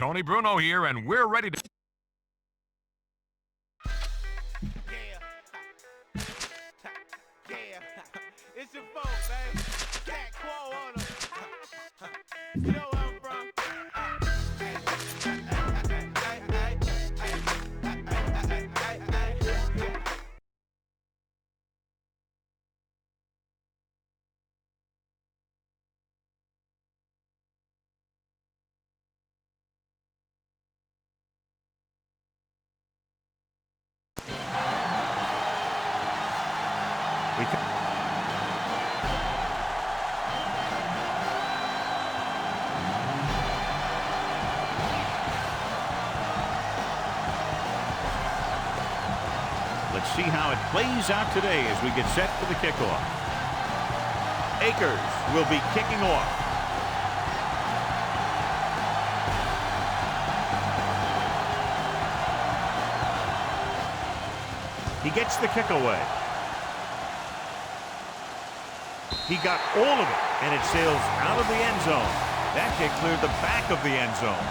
Tony Bruno here, and we're ready to... It's your fault, baby. Cat Quo on them. You know where I'm from. Let's see how it plays out today as we get set for the kickoff. Akers will be kicking off. He gets the kick away. He got all of it, and it sails out of the end zone. That kick cleared the back of the end zone.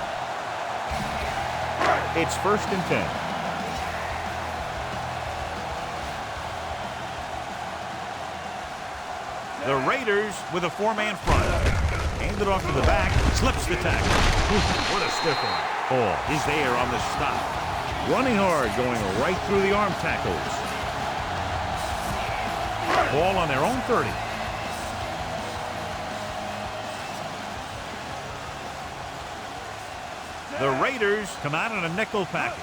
It's 1st and 10. The Raiders with a 4-man front. Handed off to the back, slips the tackle. What a stiff one. Ball is there on the stop. Running hard, going right through the arm tackles. Ball on their own 30. The Raiders come out in a nickel package.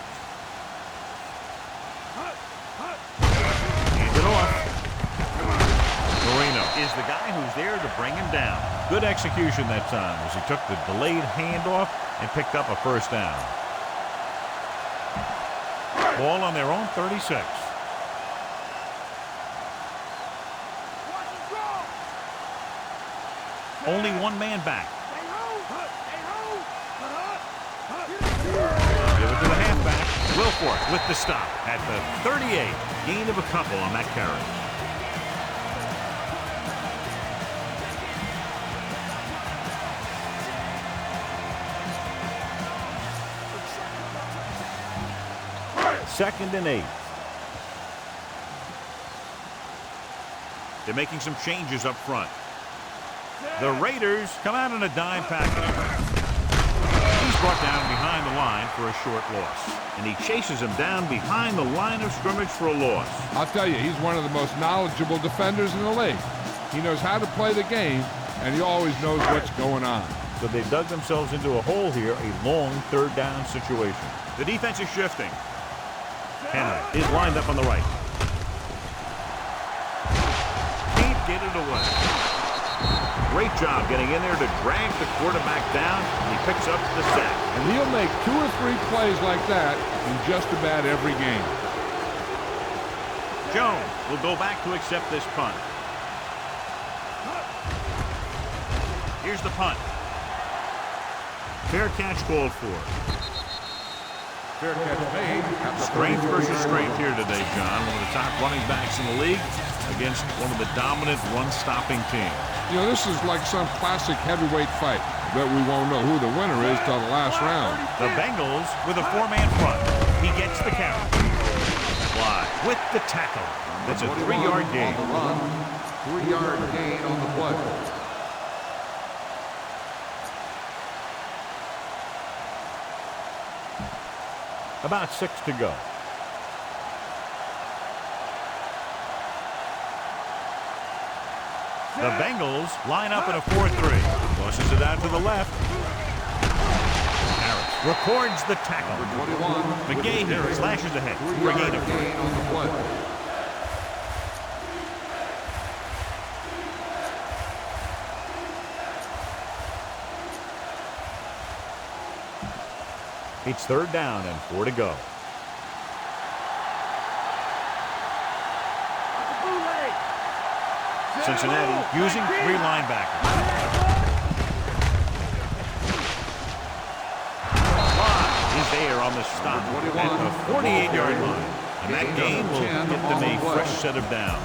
Hand it off. Moreno is the guy who's there to bring him down. Good execution that time as he took the delayed handoff and picked up a 1st down. Ball on their own 36. Only 1 man back. Give it to the halfback. Wilfork with the stop at the 38. Gain of a couple on that carry. Second and 8. They're making some changes up front. The Raiders come out in a dime package. He's brought down behind the line for a short loss. And he chases him down behind the line of scrimmage for a loss. I'll tell you, he's one of the most knowledgeable defenders in the league. He knows how to play the game, and he always knows what's going on. So they've dug themselves into a hole here, a long 3rd down situation. The defense is shifting. Henry is lined up on the right. Can't get it away. Great job getting in there to drag the quarterback down, and he picks up the sack. And he'll make 2 or 3 plays like that in just about every game. Jones will go back to accept this punt. Here's the punt. Fair catch called for. Fair catch made. Strength versus strength here today, John. One of the top running backs in the league against one of the dominant run-stopping teams. You know, this is like some classic heavyweight fight. Bet we won't know who the winner is till the last round. The Bengals with a 4-man front. He gets the count. Fly with the tackle. That's a 3-yard gain. 3-yard gain on the play. About 6 to go. The Bengals line up in a 4-3. Tosses it out to the left. Harris records the tackle. McGahee slashes ahead for a gain of 3. It's 3rd down and 4 to go. Cincinnati using 3 linebackers. Is there on the stop at the 48-yard line. And that gain will get them a fresh set of downs.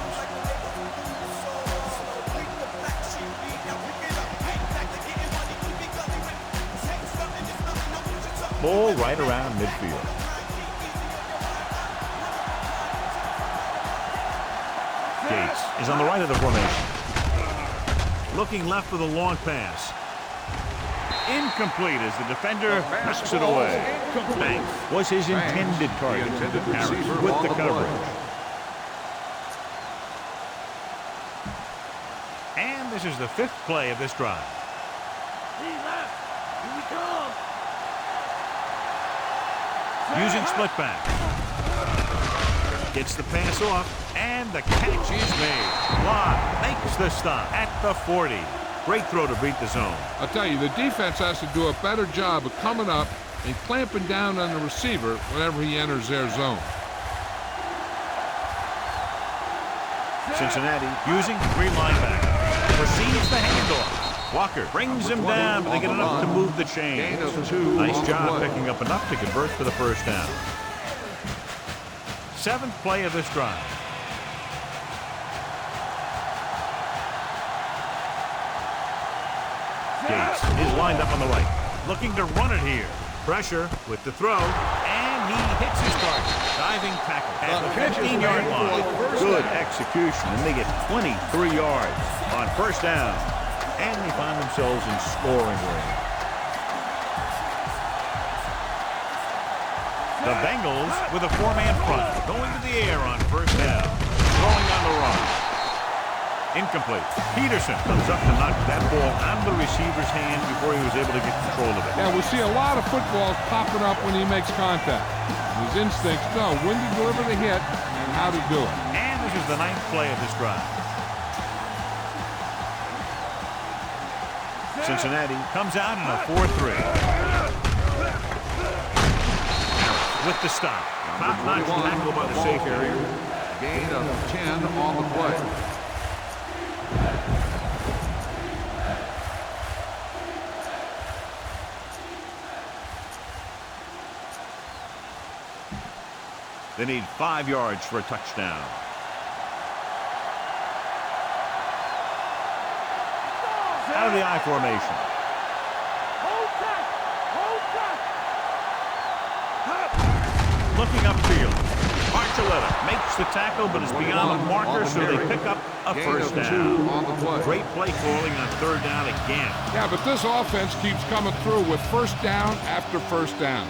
ball right around midfield. Gates is on the right of the formation. Looking left with a long pass. Incomplete as the defender knocks it away. Banks was his intended target. Harris with the coverage. And this is the 5th play of this drive. Using split back. Gets the pass off, and the catch is made. Lott makes the stop at the 40. Great throw to beat the zone. I'll tell you, the defense has to do a better job of coming up and clamping down on the receiver whenever he enters their zone. Cincinnati using 3 linebackers. Receives the handoff. Walker brings him down, but they get enough to move the chains. Nice job picking up enough to convert for the first down. 7th play of this drive. Gates is lined up on the right. Looking to run it here. Pressure with the throw, and he hits his target. Diving tackle at the 15-yard line. Good execution, and they get 23 yards on first down. And they find themselves in scoring range. The Bengals with a 4-man front. Going to the air on first down. Throwing on the run. Incomplete. Peterson comes up to knock that ball out of the receiver's hand before he was able to get control of it. Yeah, we see a lot of footballs popping up when he makes contact. His instincts know when to deliver the hit and how to do it. And this is the 9th play of this drive. Cincinnati comes out in a 4-3. With the stop. Top-notch tackle by the safety. Gain of 10 on the play. They need 5 yards for a touchdown. Out of the I formation. Looking upfield. Archuleta makes the tackle, but is beyond the marker, so they pick up a first down. Great play calling on 3rd down again. Yeah, but this offense keeps coming through with first down after first down.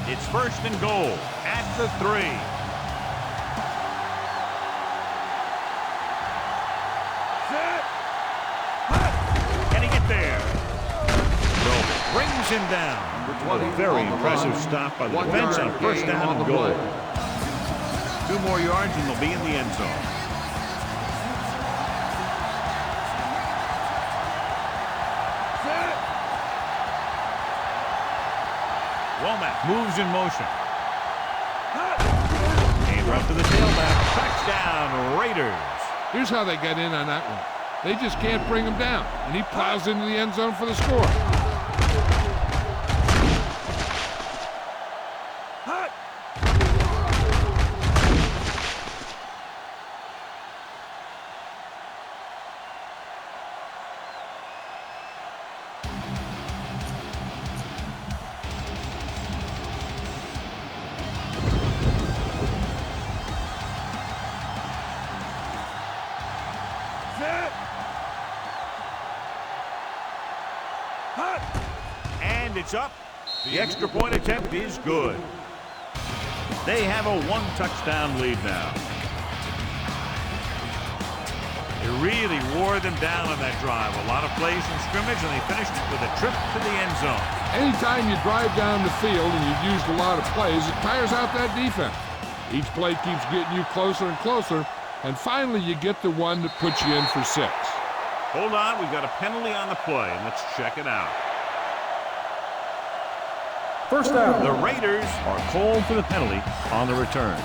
It's 1st and goal at the 3. Can he get there? No. Brings him down. A very impressive stop by the defense on first down and goal. 2 more yards and they'll be in the end zone. Womack moves in motion. And up to the tailback. Touchdown, Raiders. Here's how they get in on that one. They just can't bring him down, and he plows into the end zone for the score. And it's up. The extra point attempt is good. They have a 1-touchdown lead now. They really wore them down on that drive. A lot of plays from scrimmage, and they finished with a trip to the end zone. Anytime you drive down the field and you've used a lot of plays, it tires out that defense. Each play keeps getting you closer and closer, and finally you get the one that puts you in for 6. Hold on, we've got a penalty on the play, and let's check it out. First down. The Raiders are called for the penalty on the return.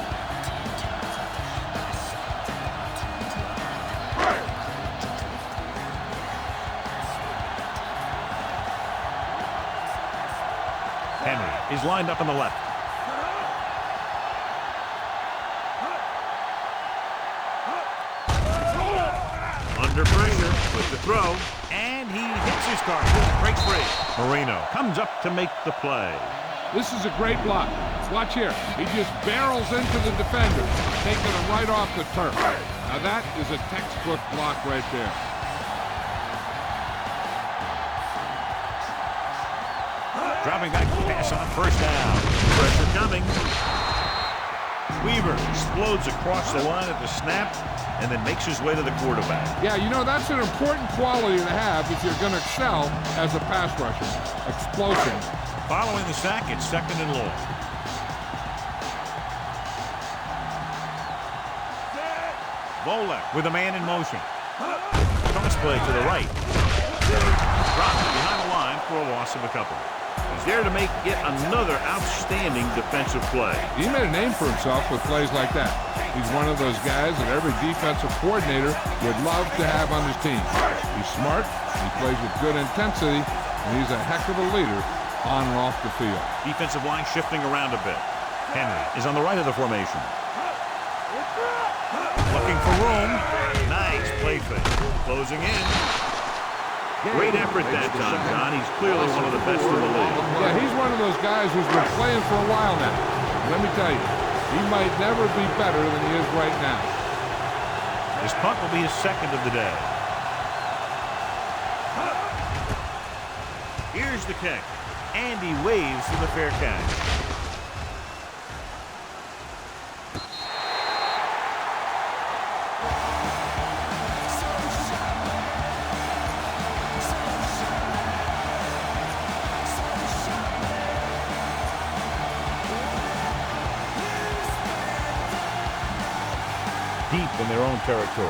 Henry is lined up on the left. Under pressure, With the throw, and he hits his target. Break free. Marino comes up to make the play. This is a great block. Watch here. He just barrels into the defender, taking him right off the turf. Now that is a textbook block right there. Dropping back to pass on first down. Pressure coming. Weaver explodes across the line at the snap and then makes his way to the quarterback. Yeah, you know, that's an important quality to have if you're going to excel as a pass rusher. Explosive. Following the sack, it's second and long. Volek with a man in motion. Cross play to the right. Dropped behind the line for a loss of a couple. He's there to make yet another outstanding defensive play. He made a name for himself with plays like that. He's one of those guys that every defensive coordinator would love to have on his team. He's smart, he plays with good intensity, and he's a heck of a leader on and off the field. Defensive line shifting around a bit. Henry is on the right of the formation. Looking for room. Nice play fake. Closing in. Great effort that time, John. He's clearly one of the best in the league. Yeah, he's one of those guys who's been playing for a while now. Let me tell you, he might never be better than he is right now. His punt will be his second of the day. Here's the kick. And he waves for the fair catch. Deep in their own territory.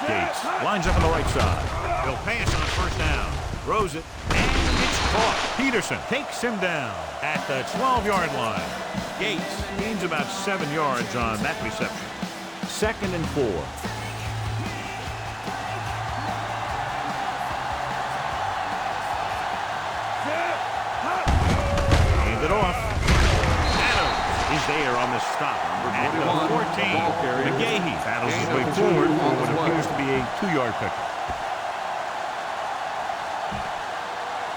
Gates lines up on the right side. He'll pass on first down. Throws it, and it's caught. Peterson takes him down at the 12-yard line. Gates gains about 7 yards on that reception. Second and 4. Hand it off. Adams is there on the stop. At the 14. McGahee battles his way forward for what appears to be a 2-yard pickup.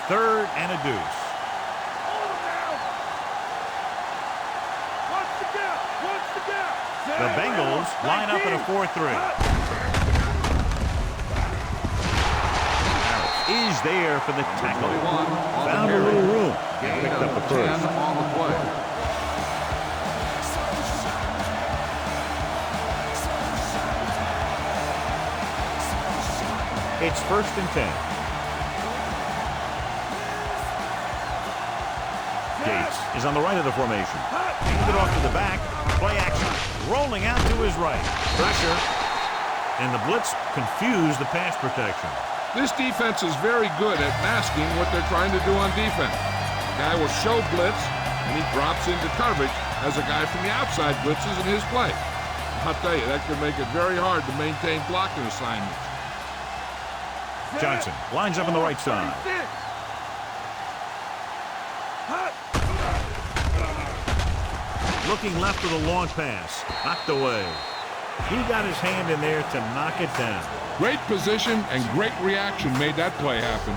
Third and a deuce. The Bengals line up in a 4-3. Harris is there for the tackle. Found a little room. Picked up the first. On the play. It's first and 10. Gates is on the right of the formation. Handed off to the back. Play action. Rolling out to his right. Pressure. And the blitz confused the pass protection. This defense is very good at masking what they're trying to do on defense. The guy will show blitz, and he drops into coverage as a guy from the outside blitzes in his play. I'll tell you, that could make it very hard to maintain blocking assignments. Johnson lines up on the right side. Looking left with a long pass. Knocked away. He got his hand in there to knock it down. Great position and great reaction made that play happen.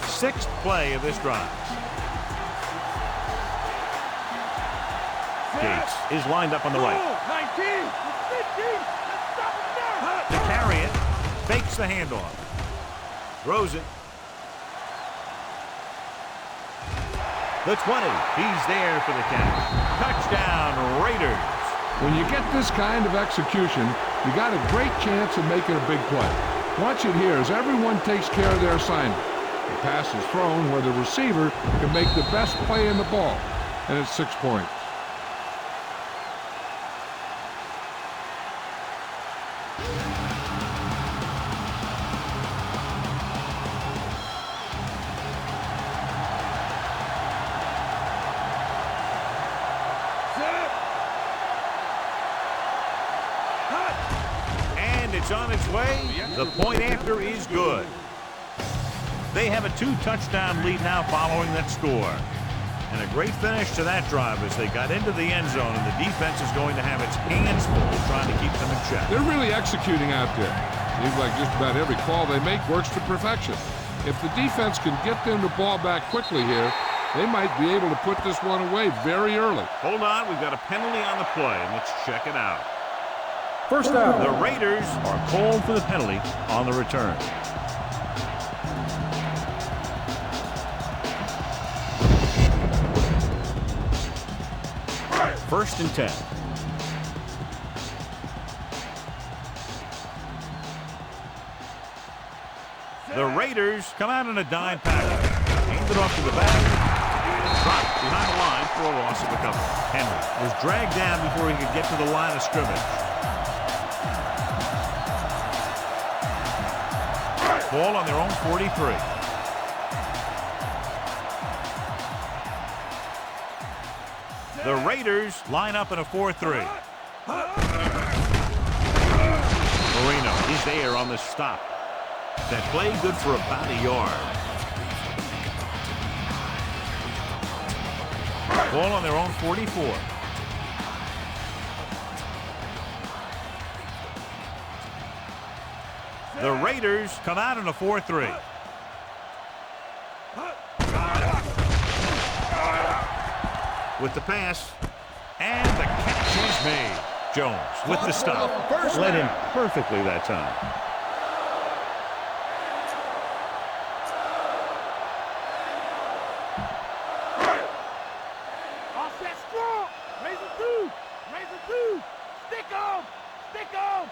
Sixth play of this drive. Gates is lined up on the right. 19, 15, let's stop him now. To carry it, fakes the handoff. Throws it. The 20. He's there for the catch. Touchdown, Raiders. When you get this kind of execution, you got a great chance of making a big play. Watch it here as everyone takes care of their assignment. The pass is thrown where the receiver can make the best play in the ball, and it's 6 points. And it's on its way. The point after is good. They have a 2-touchdown lead now following that score. And a great finish to that drive as they got into the end zone, and the defense is going to have its hands full trying to keep them in check. They're really executing out there. Seems like just about every call they make works to perfection. If the defense can get them the ball back quickly here, they might be able to put this one away very early. Hold on, we've got a penalty on the play, and let's check it out. First down. The Raiders are called for the penalty on the return. First and 10. The Raiders come out in a dime package. Aimed it off to the back. Dropped behind the line for a loss of a couple. Henry was dragged down before he could get to the line of scrimmage. Ball on their own 43. The Raiders line up in a 4-3. Marino, he's there on the stop. That play good for about a yard. Ball on their own 44. The Raiders come out in a 4-3. With the pass, and the catch is made. Jones with the stop. Led him perfectly that time. Offset strong. Raise a two. Raise a two. Stick 'em. Stick 'em.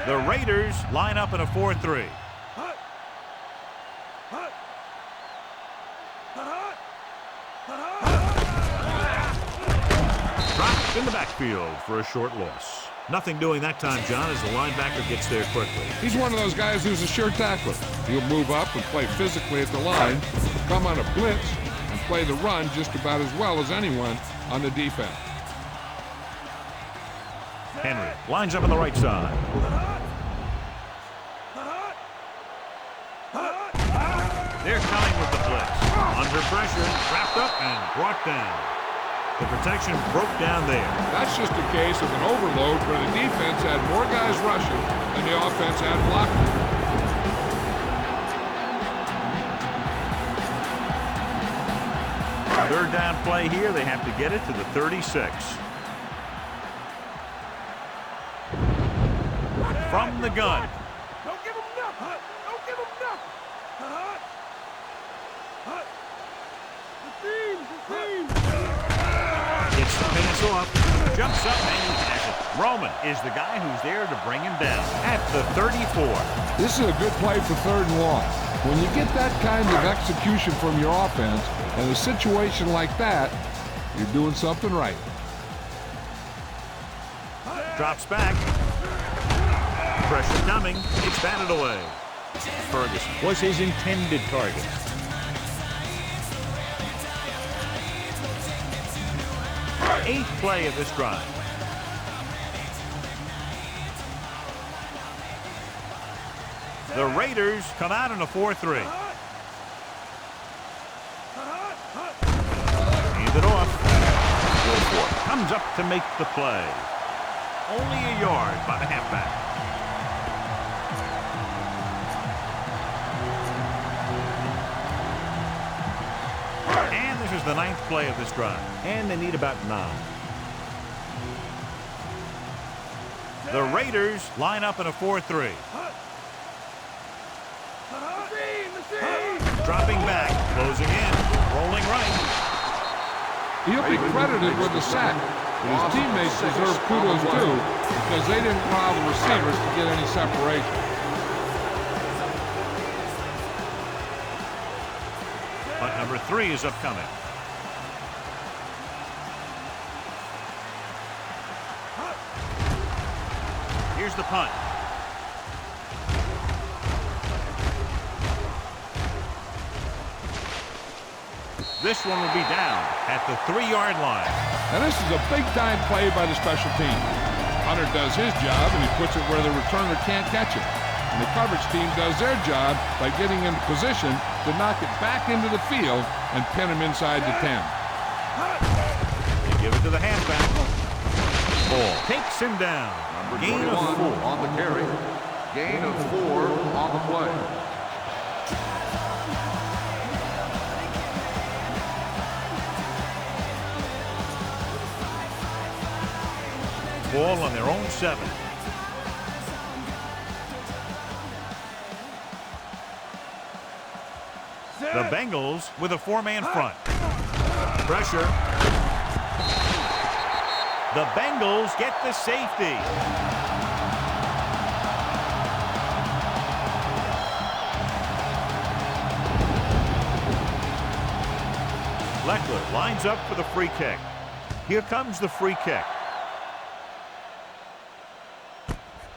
The Raiders line up in a 4-3. Dropped in the backfield for a short loss. Nothing doing that time, John, as the linebacker gets there quickly. He's one of those guys who's a sure tackler. He'll move up and play physically at the line, come on a blitz, and play the run just about as well as anyone on the defense. Henry lines up on the right side. They're coming with the blitz. Under pressure, wrapped up and brought down. The protection broke down there. That's just a case of an overload where the defense had more guys rushing than the offense had blocking. Third down play here. They have to get it to the 36. From the gun. Don't give 'em nothing. Don't give 'em nothing. The team. Gets the pass off. Jumps up and he has it. Roman is the guy who's there to bring him down at the 34. This is a good play for 3rd and long. When you get that kind of execution from your offense in a situation like that, you're doing something right. Drops back. Pressure coming. It's batted away. Ferguson was his intended target. Eighth play of this drive. The Raiders come out in a 4-3. Hand it off. Wilford comes up to make the play. Only a yard by the halfback. And this is the 9th play of this drive. And they need about 9. The Raiders line up in a 4-3. Dropping back, closing in, rolling right. He'll be credited with the sack, but his teammates deserve kudos too because they didn't allow the receivers to get any separation. But number 3 is upcoming. Here's the punt. This one will be down at the 3-yard line. And this is a big-time play by the special team. Hunter does his job, and he puts it where the returner can't catch it. And the coverage team does their job by getting into position to knock it back into the field and pin him inside the 10. They give it to the halfback. Ball takes him down. Gain of 4 on the carry. Gain of 4 on the play. Ball on their own 7. The Bengals with a 4-man front. Pressure. The Bengals get the safety. Leckler lines up for the free kick. Here comes the free kick.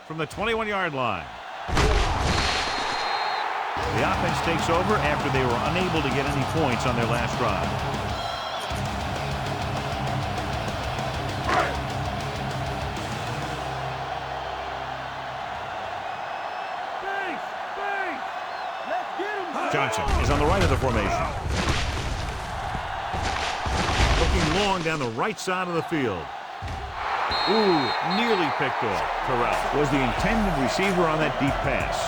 From the 21-yard line. The offense takes over after they were unable to get any points on their last drive. Johnson is on the right of the formation. Looking long down the right side of the field. Ooh, nearly picked off. Terrell was the intended receiver on that deep pass.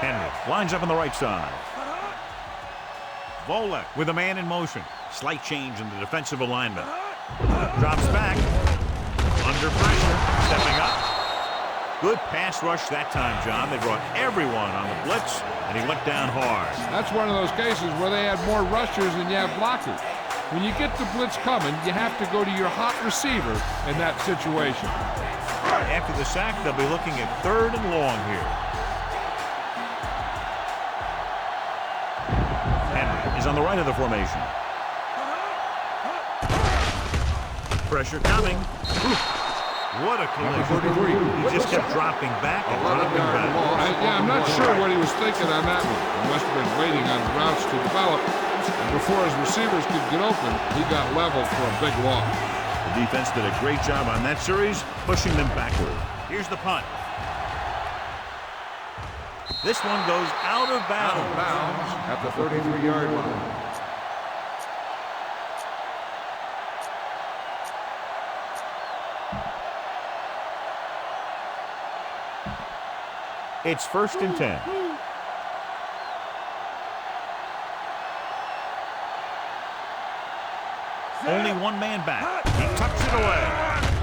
Henry lines up on the right side. Volek with a man in motion. Slight change in the defensive alignment. Drops back. Under pressure. Stepping up. Good pass rush that time, John. They brought everyone on the blitz, and he went down hard. That's one of those cases where they had more rushers than you have blockers. When you get the blitz coming, you have to go to your hot receiver in that situation. After the sack, they'll be looking at 3rd and long here. Henry is on the right of the formation. Pressure coming. What a collision. He just kept dropping back and dropping back. I'm not sure what he was thinking on that one. He must have been waiting on the routes to develop. And before his receivers could get open, he got leveled for a big loss. The defense did a great job on that series, pushing them backward. Here's the punt. This one goes out of bounds. Out of bounds at the 33-yard line. It's 1st and 10. Only one man back. He tucks it away.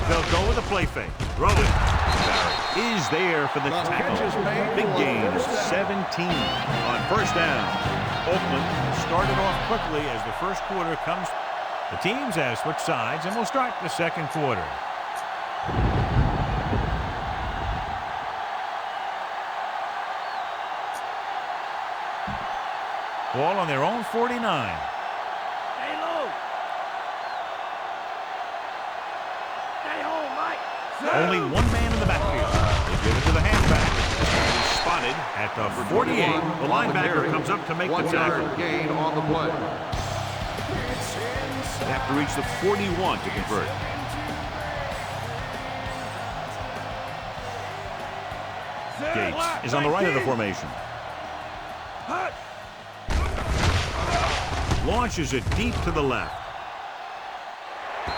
They'll go with a play fake. Throw it. Barrett is there for the tackle. Big gain, 17 on 1st down. Oakland started off quickly as the first quarter comes. The teams have switched sides, and we'll start the second quarter. Ball on their own 49. Stay low. Stay home, Mike. Only one man in the backfield. They give it to the halfback. He's spotted at the 48. The linebacker comes up to make the tackle. 1-yard gain on the play. They have to reach the 41 to convert. Gates is on the right of the formation. Launches it deep to the left.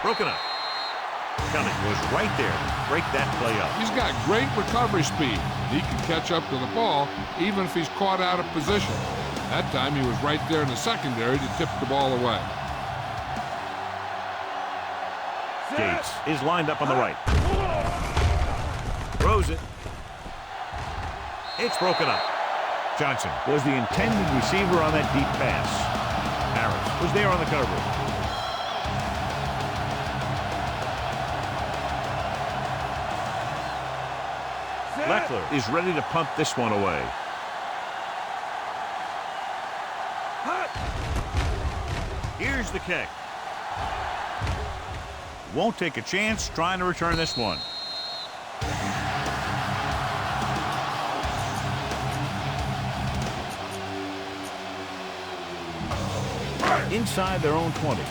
Broken up. Kelly was right there to break that play up. He's got great recovery speed. He can catch up to the ball even if he's caught out of position. That time he was right there in the secondary to tip the ball away. Gates is lined up on the right. Throws it. It's broken up. Johnson was the intended receiver on that deep pass. Harris was there on the coverage. Leckler is ready to punt this one away. Here's the kick. Won't take a chance trying to return this one. Inside their own 20.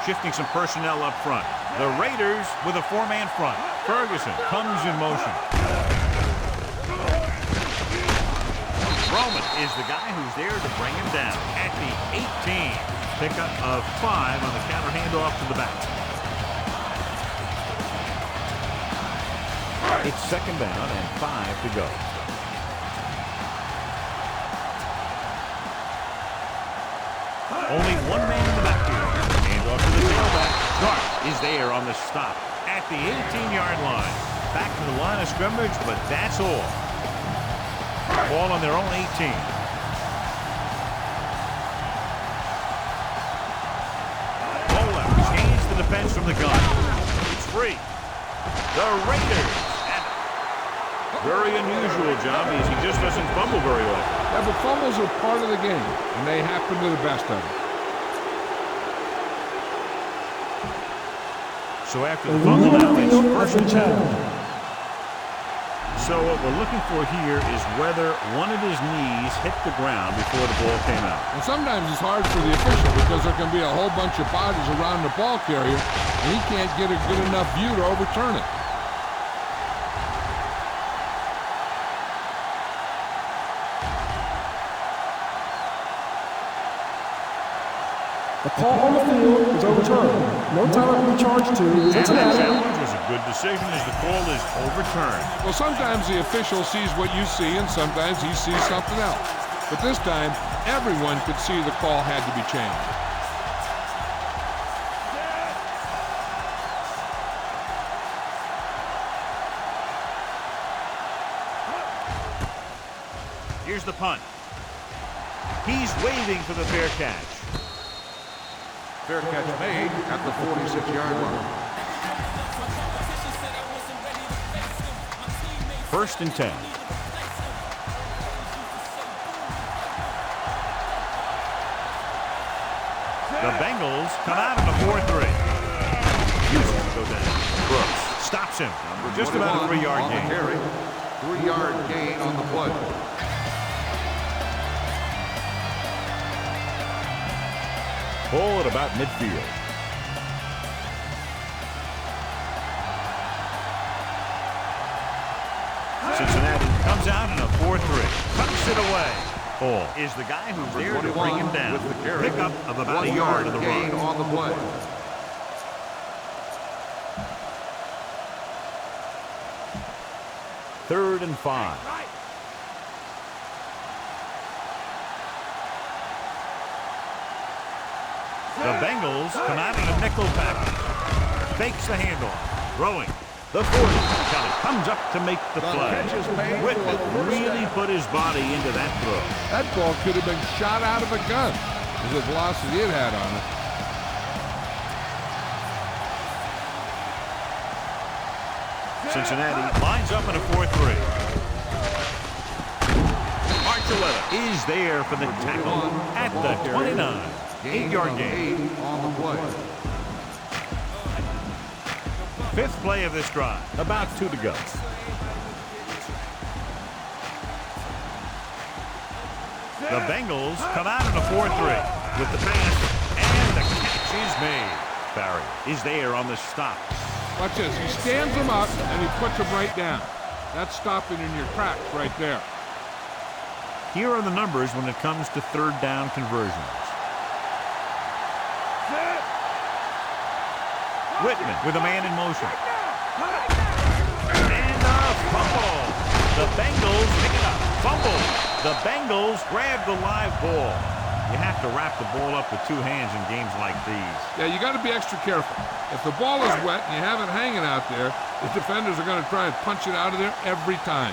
shifting some personnel up front. The Raiders with a four-man front. Ferguson comes in motion. Roman is the guy who's there to bring him down at the 18. Pickup of 5 on the counter handoff to the back. It's second down and 5 to go. Only one man in the backfield. Handoff to the tailback. Sharp is there on the stop at the 18-yard line. Back to the line of scrimmage, but that's all. Ball on their own 18. Bola changed the defense from the gun. It's free. The Raiders have it. Very unusual, John, because he just doesn't fumble very often. Yeah, but fumbles are part of the game, and they happen to the best of them. So after the fumble, now it's first and 10. So what we're looking for here is whether one of his knees hit the ground before the ball came out. And sometimes it's hard for the official because there can be a whole bunch of bodies around the ball carrier, and he can't get a good enough view to overturn it. The call on the field is overturned. No time will be charged to That Cincinnati. challenge was a good decision as the call is overturned. Well, sometimes the official sees what you see, and sometimes he sees something else. But this time, everyone could see the call had to be changed. Here's the punt. He's waving for the fair catch. Fair catch made at the 46-yard line. First and 10. The Bengals come out in a 4-3. Houston go down. Brooks stops him. Just about a 3-yard on gain. the carry. 3-yard gain on the play. Ball at about midfield. Cincinnati comes out in a 4-3. Tucks it away. Ball is the guy who's there to bring him down. With the carry. Pickup of about a yard of the gain run. on the play. Third and 5. The Bengals come out in a nickel package. Fakes the handoff. Throwing. The 40. Kelly comes up to make the play. catch is made Whitman for the first really down. put his body into that throw. That ball could have been shot out of a gun with the velocity it had on it. Cincinnati lines up in a 4-3. Archuleta is there for the tackle at the 29. 8-yard gain. On the play. Fifth play of this drive. About 2 to go. The Bengals come out in a 4-3 with the pass, and the catch is made. Barry is there on the stop. Watch this. He stands them up, and he puts them right down. That's stopping in your tracks right there. Here are the numbers when it comes to third down conversions. Whitman with a man in motion. And a fumble. The Bengals pick it up. Fumble. The Bengals grab the live ball. You have to wrap the ball up with 2 hands in games like these. Yeah, you got to be extra careful. If the ball is wet and you have it hanging out there, the defenders are going to try and punch it out of there every time.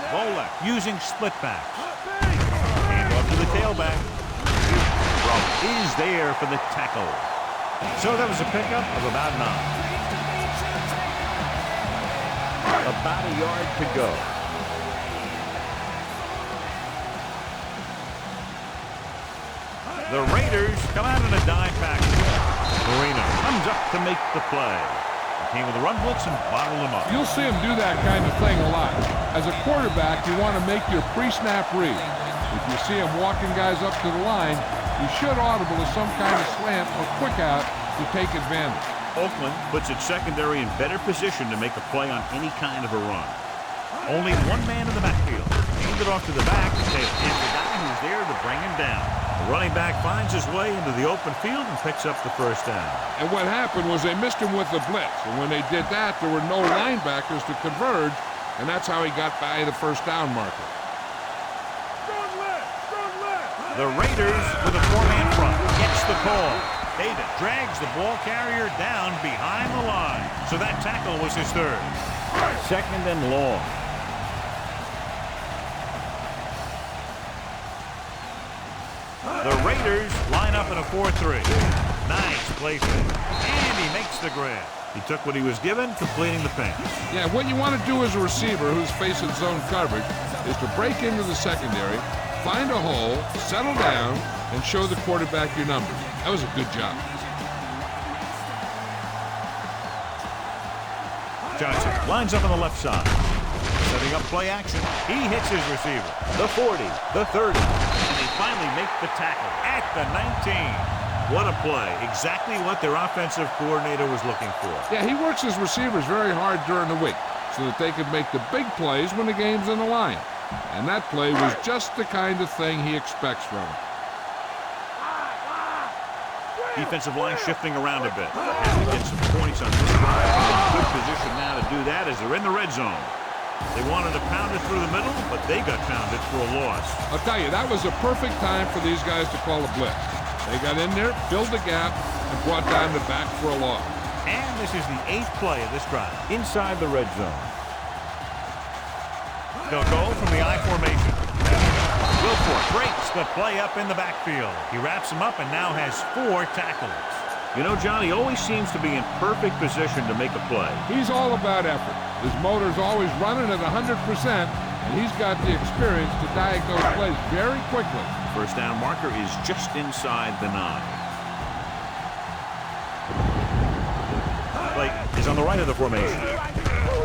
Bolek using split backs. Hand off to the tailback. Is there for the tackle. So that was a pickup of about 9. About a yard to go. The Raiders come out in a dime package. Marino comes up to make the play. He came with a run blitz and bottled him up. You'll see him do that kind of thing a lot. As a quarterback, you want to make your pre-snap read. If you see him walking guys up to the line, He should audible as some kind of slant or quick out to take advantage. Oakland puts its secondary in better position to make a play on any kind of a run. Only one man in the backfield. Hand it off to the back. They have the guy who's there to bring him down. The running back finds his way into the open field and picks up the first down. And what happened was they missed him with the blitz. And when they did that, there were no linebackers to converge, and that's how he got by the first down marker. The Raiders with a four-man front. Gets the call. David drags the ball carrier down behind the line. So that tackle was his third. Second and long. The Raiders line up in a 4-3. Nice placement. And he makes the grab. He took what he was given, completing the pass. Yeah, what you want to do as a receiver who's facing zone coverage is to break into the secondary, find a hole, settle down, and show the quarterback your numbers. That was a good job. Johnson lines up on the left side. Setting up play action. He hits his receiver. The 40, the 30, and they finally make the tackle at the 19. What a play. Exactly what their offensive coordinator was looking for. Yeah, he works his receivers very hard during the week so that they can make the big plays when the game's on the line. And that play was just the kind of thing he expects from him. Defensive line shifting around a bit. Has to get some points on this drive. They're in good position now to do that as they're in the red zone. They wanted to pound it through the middle, but they got pounded for a loss. I'll tell you, that was a perfect time for these guys to call a blitz. They got in there, filled the gap, and brought down the back for a loss. And this is the 8th play of this drive. Inside the red zone. They'll go from the I formation. Wilford breaks the play up in the backfield. He wraps him up and now has 4 tackles. You know, John, he always seems to be in perfect position to make a play. He's all about effort. His motor's always running at 100%, and he's got the experience to diagnose plays very quickly. First down marker is just inside the 9. Play is on the right of the formation.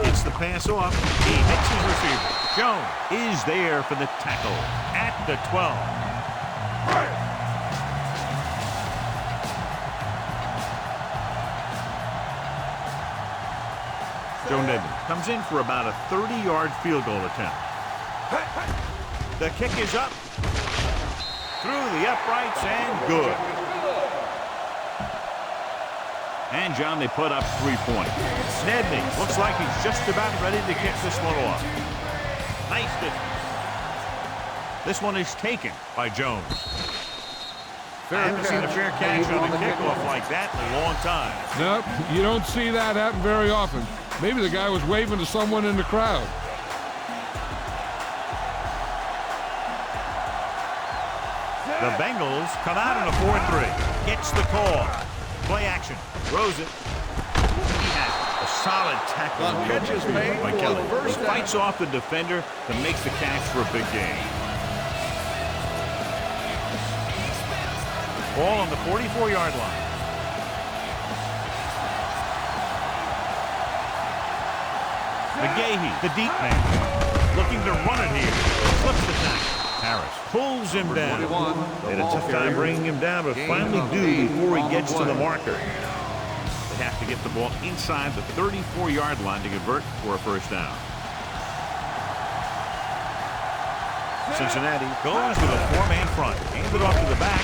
It's the pass off. He hits his receiver. Jones is there for the tackle at the 12. Joe Nedman comes in for about a 30-yard field goal attempt. The kick is up. Through the uprights and good. And, John, they put up 3 points. Nedney looks like he's just about ready to kick this one off. Nice distance. This one is taken by Jones. I haven't seen a fair catch on a kickoff like that in a long time. Nope, you don't see that happen very often. Maybe the guy was waving to someone in the crowd. The Bengals come out in a 4-3. Gets the call. Play action. Throws it. He has a solid tackle. The catch is made by for Kelly. the first He fights off the defender to make the catch for a big gain. Ball on the 44-yard line. McGahee, the deep man, looking to run it here. Flips the tackle. Harris pulls him down. They had a tough time bringing him down, but finally do before he gets to the marker. They have to get the ball inside the 34-yard line to convert for a first down. Cincinnati goes with a 4-man front. Handed off to the back.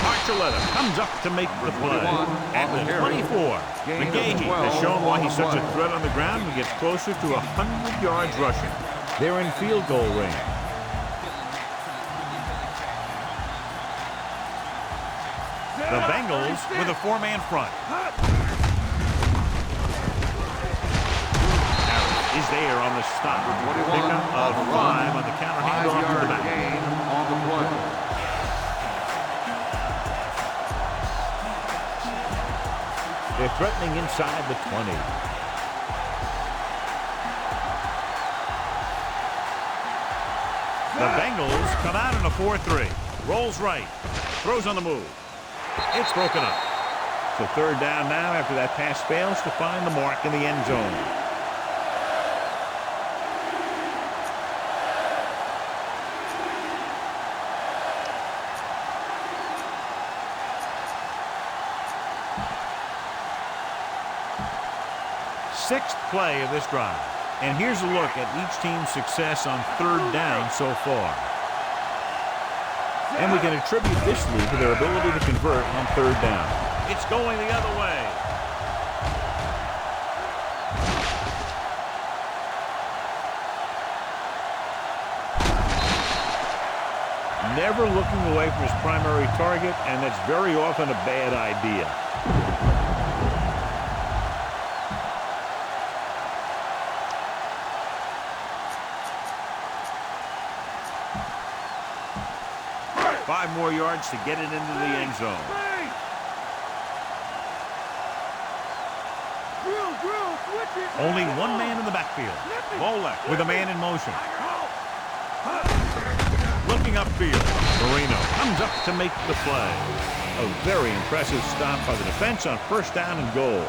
Marcelletta comes up to make the play. At the 24, McGahee has shown why he's such a threat on the ground and gets closer to 100 yards rushing. They're in field goal range. The Bengals with a 4-man front. Harris is there on the stop. Pickup of 5 on the counter handoff to the back. They're threatening inside the 20. The Bengals come out in a 4-3. Rolls right. Throws on the move. It's broken up. So third down now after that pass fails to find the mark in the end zone. sixth play of this drive. And here's a look at each team's success on third down so far. And we can attribute this lead to their ability to convert on third down. It's going the other way. Never looking away from his primary target, and that's very often a bad idea. Five more yards to get it into the end zone. Only one man in the backfield. Ball left with a man in motion. Looking upfield. Marino comes up to make the play. A very impressive stop by the defense on first down and goal.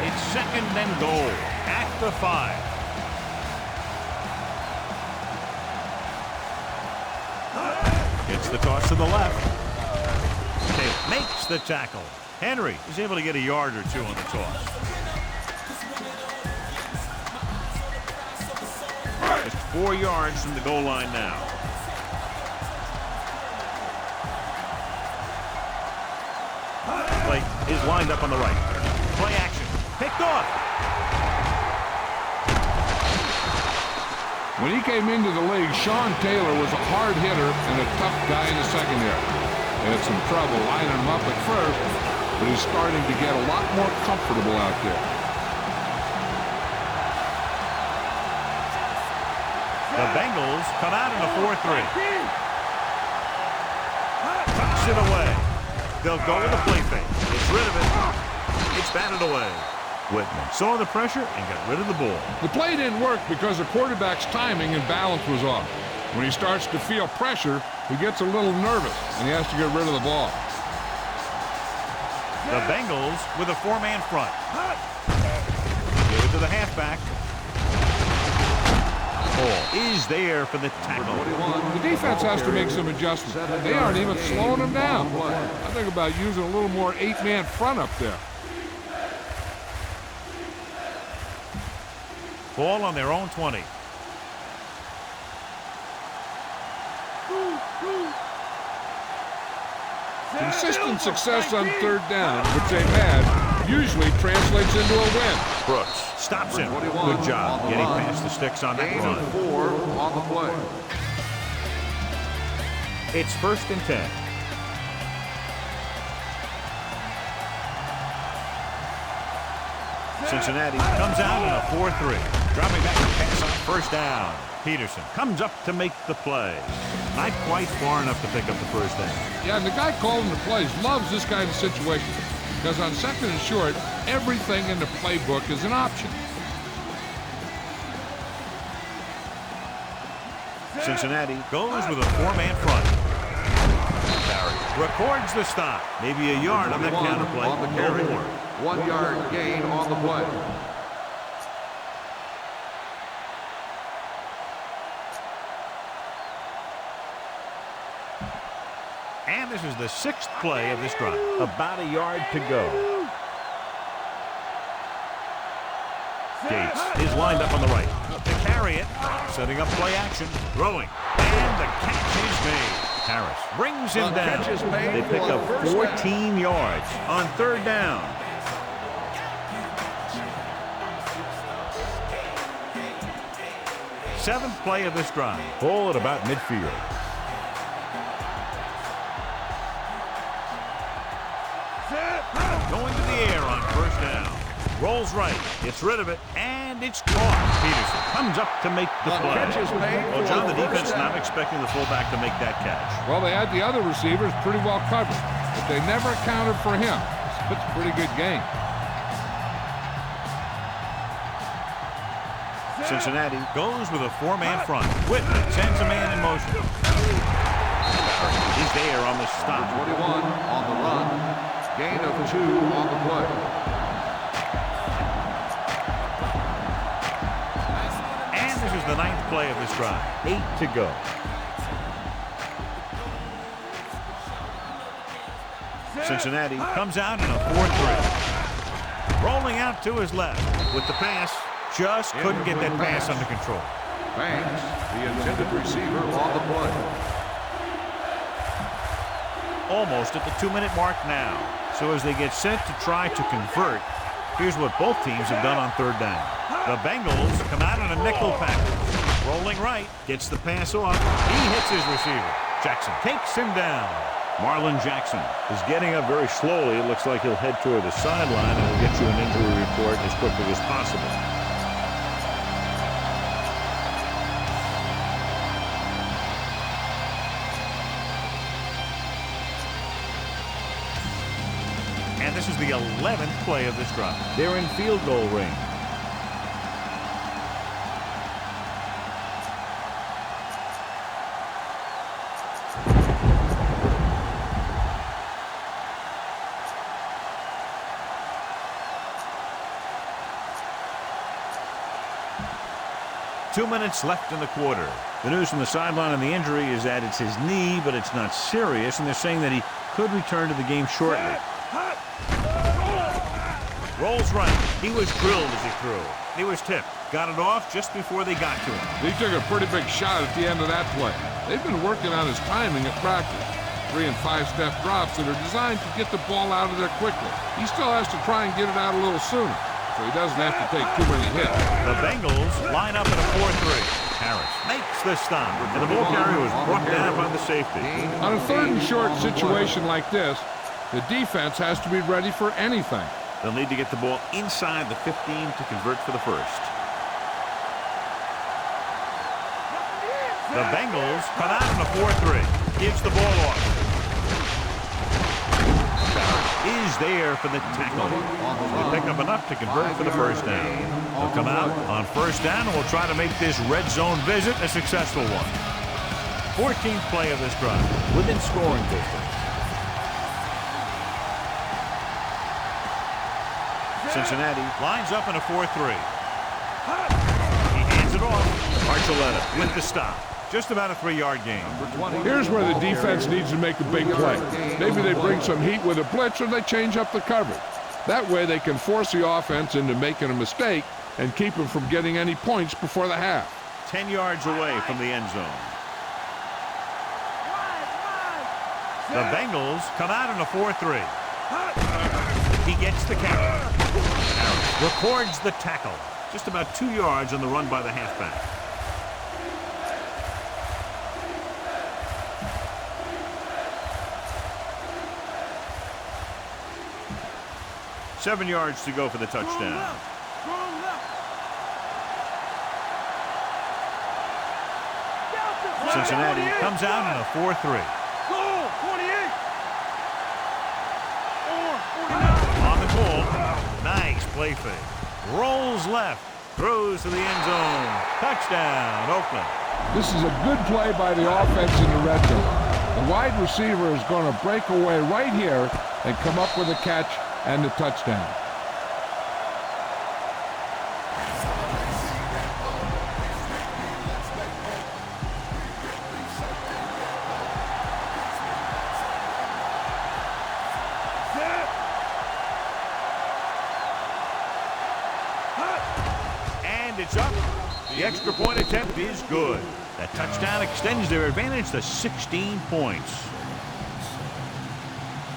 It's second and goal at the 5. It's the toss to the left. Taylor makes the tackle. Henry is able to get a yard or two on the toss. Just 4 yards from the goal line now. Play is lined up on the right. Play action. Picked off. When he came into the league, Sean Taylor was a hard hitter and a tough guy in the secondary. He had some trouble lining him up at first, but he's starting to get a lot more comfortable out there. The Bengals come out in a 4-3. Tucks it away. They'll go with a play fake. Gets rid of it. It's batted away. Whitman saw the pressure and got rid of the ball. The play didn't work because the quarterback's timing and balance was off. When he starts to feel pressure, he gets a little nervous, and he has to get rid of the ball. The Bengals with a 4-man front. Give it to the halfback. Ball is there for the tackle. The defense has to make some adjustments. They aren't even slowing him down. I think about using a little more 8-man front up there. Ball on their own 20. Consistent success on third down, which they've had, usually translates into a win. Brooks stops him. Good job getting past the sticks on that run. 4 on the play. It's first and 10. Cincinnati comes out in a 4-3. Dropping back to pass on first down. Peterson comes up to make the play. Not quite far enough to pick up the first down. Yeah, and the guy calling the plays loves this kind of situation because on second and short, everything in the playbook is an option. Cincinnati goes with a 4-man front. Barry records the stop. Maybe a yard on that counterplay. On the No carry. more. 1 yard gain on the play. And this is the 6th play of this drive. About a yard to go. Gates is lined up on the right. To carry it. Setting up play action. Throwing. And the catch is made. Harris brings him down. They pick up 14 yards on third down. Seventh play of this drive. Ball at about midfield. Going to the air on first down. Rolls right. Gets rid of it. And it's caught. Peterson comes up to make the play. Well, John, the defense not expecting the fullback to make that catch. Well, they had the other receivers pretty well covered, but they never accounted for him. It's a pretty good game. Cincinnati goes with a 4-man front. Whitman sends a man in motion. He's there on the stop. 21 on the run. Gain of 2 on the play. And this is the 9th play of this drive. 8 to go. Cincinnati comes out in a 4-3. Rolling out to his left with the pass. Just couldn't get that pass under control. Banks, the intended receiver on the play. Almost at the 2-minute mark now. So as they get set to try to convert, here's what both teams have done on third down. The Bengals come out in a nickel package. Rolling right, gets the pass off. He hits his receiver. Jackson takes him down. Marlon Jackson is getting up very slowly. It looks like he'll head toward the sideline, and we'll get you an injury report as quickly as possible. And this is the 11th play of this drive. They're in field goal range. Two minutes left in the quarter. The news from the sideline on the injury is that it's his knee, but it's not serious, and they're saying that he could return to the game shortly. Rolls right. He was drilled as he threw. He was tipped. Got it off just before they got to him. He took a pretty big shot at the end of that play. They've been working on his timing at practice. 3- and 5-step drops that are designed to get the ball out of there quickly. He still has to try and get it out a little sooner, so he doesn't have to take too many hits. The Bengals line up in a 4-3. Harris makes the stop, and the ball carrier was brought down by the safety. On a 3rd and short situation like this, the defense has to be ready for anything. They'll need to get the ball inside the 15 to convert for the first. The Bengals come out in a 4-3. Gives the ball off. Is there for the tackle. They pick up enough to convert for the first down. They'll come out on first down and will try to make this red zone visit a successful one. 14th play of this drive, within scoring distance. Cincinnati lines up in a 4-3. He hands it off. Archuleta with the stop. Just about a 3-yard gain. Here's where the defense needs to make a big play. Maybe they bring some heat with a blitz, or they change up the coverage. That way they can force the offense into making a mistake and keep them from getting any points before the half. 10 yards away from the end zone. The Bengals come out in a 4-3. He gets the carry. Records the tackle. Just about 2 yards on the run by the halfback. Seven yards to go for the touchdown. Cincinnati comes out in a 4-3. On the goal. Nice play fake. Rolls left. Throws to the end zone. Touchdown, Oakland. This is a good play by the offense in the red zone. The wide receiver is going to break away right here and come up with a catch and the touchdown. And it's up. The extra point attempt is good. That touchdown extends their advantage to 16 points.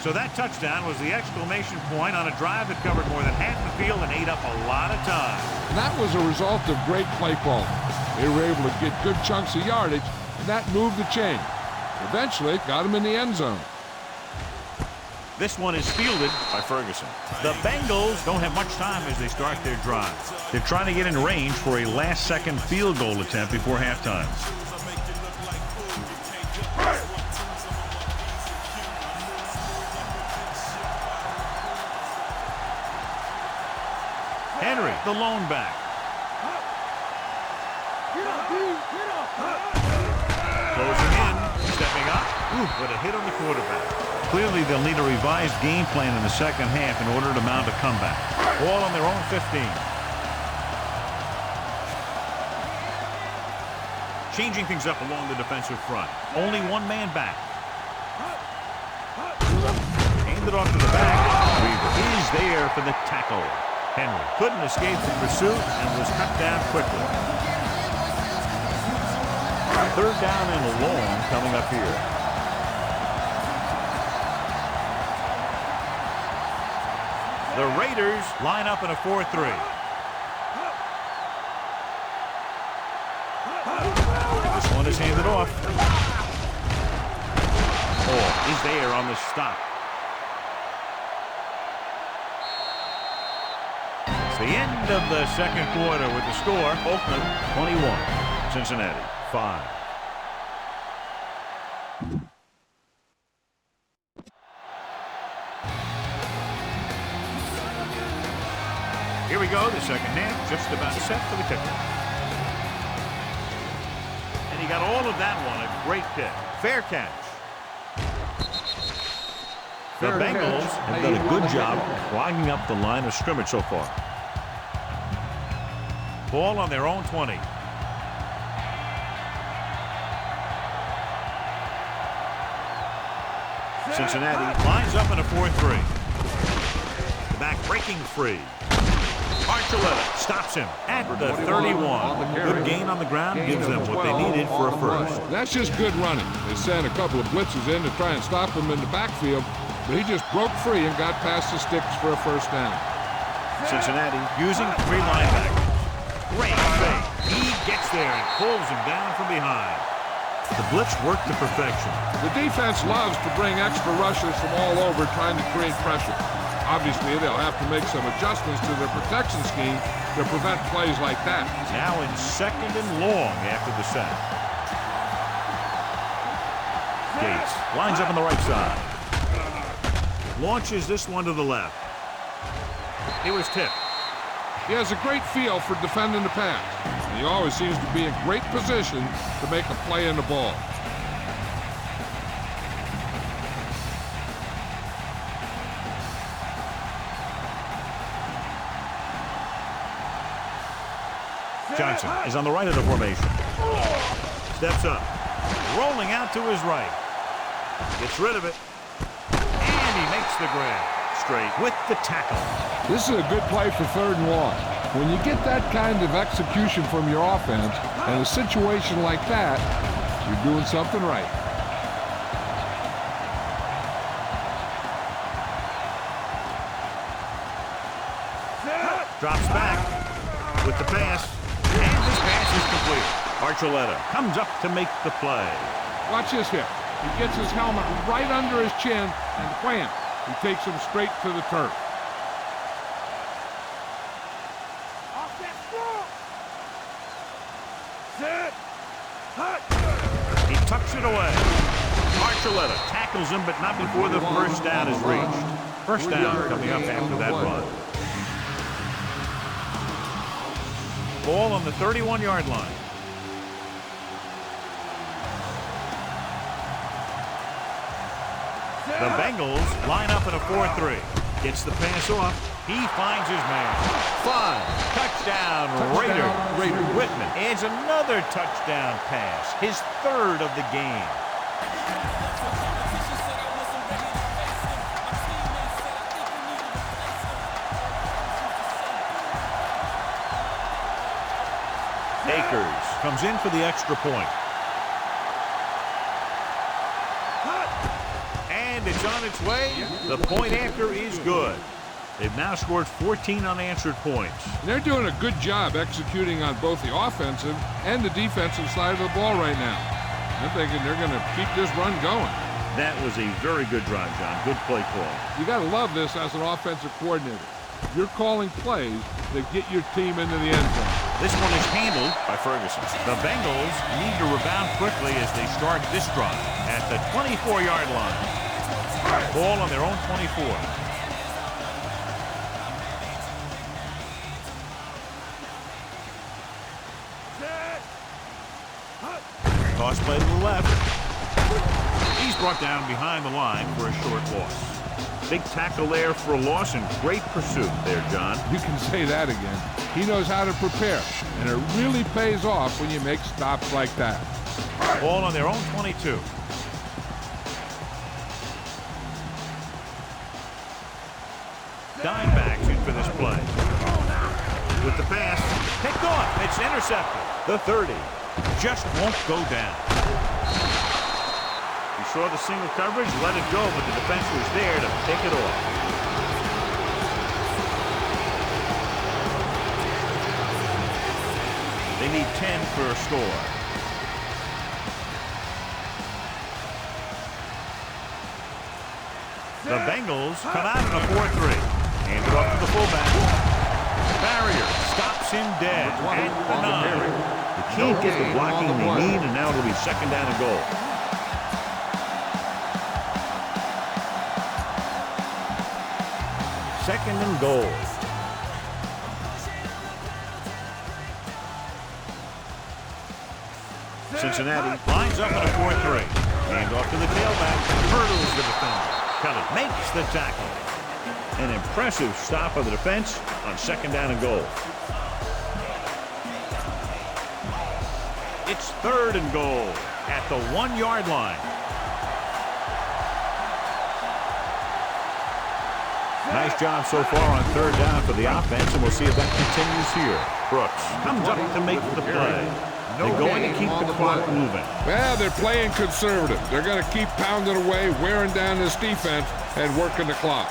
So that touchdown was the exclamation point on a drive that covered more than half the field and ate up a lot of time. And that was a result of great play calling. They were able to get good chunks of yardage, and that moved the chain. Eventually, it got them in the end zone. This one is fielded by Ferguson. The Bengals don't have much time as they start their drive. They're trying to get in range for a last-second field goal attempt before halftime. Henry, the lone back. Closing in, stepping up. What a hit on the quarterback. Clearly, they'll need a revised game plan in the second half in order to mount a comeback. Ball on their own 15. Changing things up along the defensive front. Only one man back. Hand it off to the back. Weaver is there for the tackle. Henry couldn't escape the pursuit and was cut down quickly. Third down and long coming up here. The Raiders line up in a 4-3. This one is handed off. Oh, is there on the stop. It's the end of the second quarter with the score. Oakland 21, Cincinnati 5. Here we go, the second half, just about set for the kicker. And he got all of that one, a great kick. Fair catch. The Bengals have done a good job clogging up the line of scrimmage so far. Ball on their own 20. Cincinnati lines up in a 4-3. The back breaking free. Archuleta stops him at the 31. Good gain on the ground gives them what they needed for a first. That's just good running. They sent a couple of blitzes in to try and stop him in the backfield, but he just broke free and got past the sticks for a first down. Cincinnati using 3 linebackers. Great fake. He gets there and pulls him down from behind. The blitz worked to perfection. The defense loves to bring extra rushers from all over trying to create pressure. Obviously, they'll have to make some adjustments to their protection scheme to prevent plays like that. Now in second and long after the sack. Gates lines up on the right side. Launches this one to the left. It was tipped. He has a great feel for defending the pass. And he always seems to be in great position to make a play in the ball. Johnson is on the right of the formation. Steps up. Rolling out to his right. Gets rid of it. And he makes the grab. Straight with the tackle. This is a good play for 3rd and long. When you get that kind of execution from your offense in a situation like that, you're doing something right. Drops back with the pass. And this pass is complete. Archuleta comes up to make the play. Watch this hit. He gets his helmet right under his chin and wham, he takes him straight to the turf. He tucks it away. Archuleta tackles him, but not before the first down is reached. First down coming up after that run. Ball on the 31-yard line. The Bengals line up in a 4-3. Gets the pass off. He finds his man. 5. Touchdown, Raiders. Whitman adds another touchdown pass. His 3rd of the game. Akers comes in for the extra point. And it's on its way. The point after is good. They've now scored 14 unanswered points. They're doing a good job executing on both the offensive and the defensive side of the ball right now. I'm thinking they're going to keep this run going. That was a very good drive, John. Good play call. You got to love this as an offensive coordinator. You're calling plays that get your team into the end zone. This one is handled by Ferguson. The Bengals need to rebound quickly as they start this drive at the 24-yard line. Ball on their own 24. Toss play to the left. He's brought down behind the line for a short loss. Big tackle there for a loss and great pursuit there, John. You can say that again. He knows how to prepare, and it really pays off when you make stops like that. Ball on their own 22. Dime backs in for this play. the pass. Picked off. It's intercepted. The 30 just won't go down. He saw the single coverage, let it go, but the defense was there to pick it off. They need 10 for a score. The Bengals come out in a 4-3. Hand it off to the fullback. Barrier stops him dead at the 9. They can't get the blocking they need, and now it'll be second down and goal. Second and goal. Cincinnati lines up in a 4-3. Hand off to the tailback. Hurdles the defender. Kelly makes the tackle. An impressive stop of the defense on second down and goal. It's third and goal at the 1-yard line. Nice job so far on third down for the offense, and we'll see if that continues here. Brooks comes up to make the play. They're going to keep the clock moving. Well, they're playing conservative. They're going to keep pounding away, wearing down this defense, and working the clock.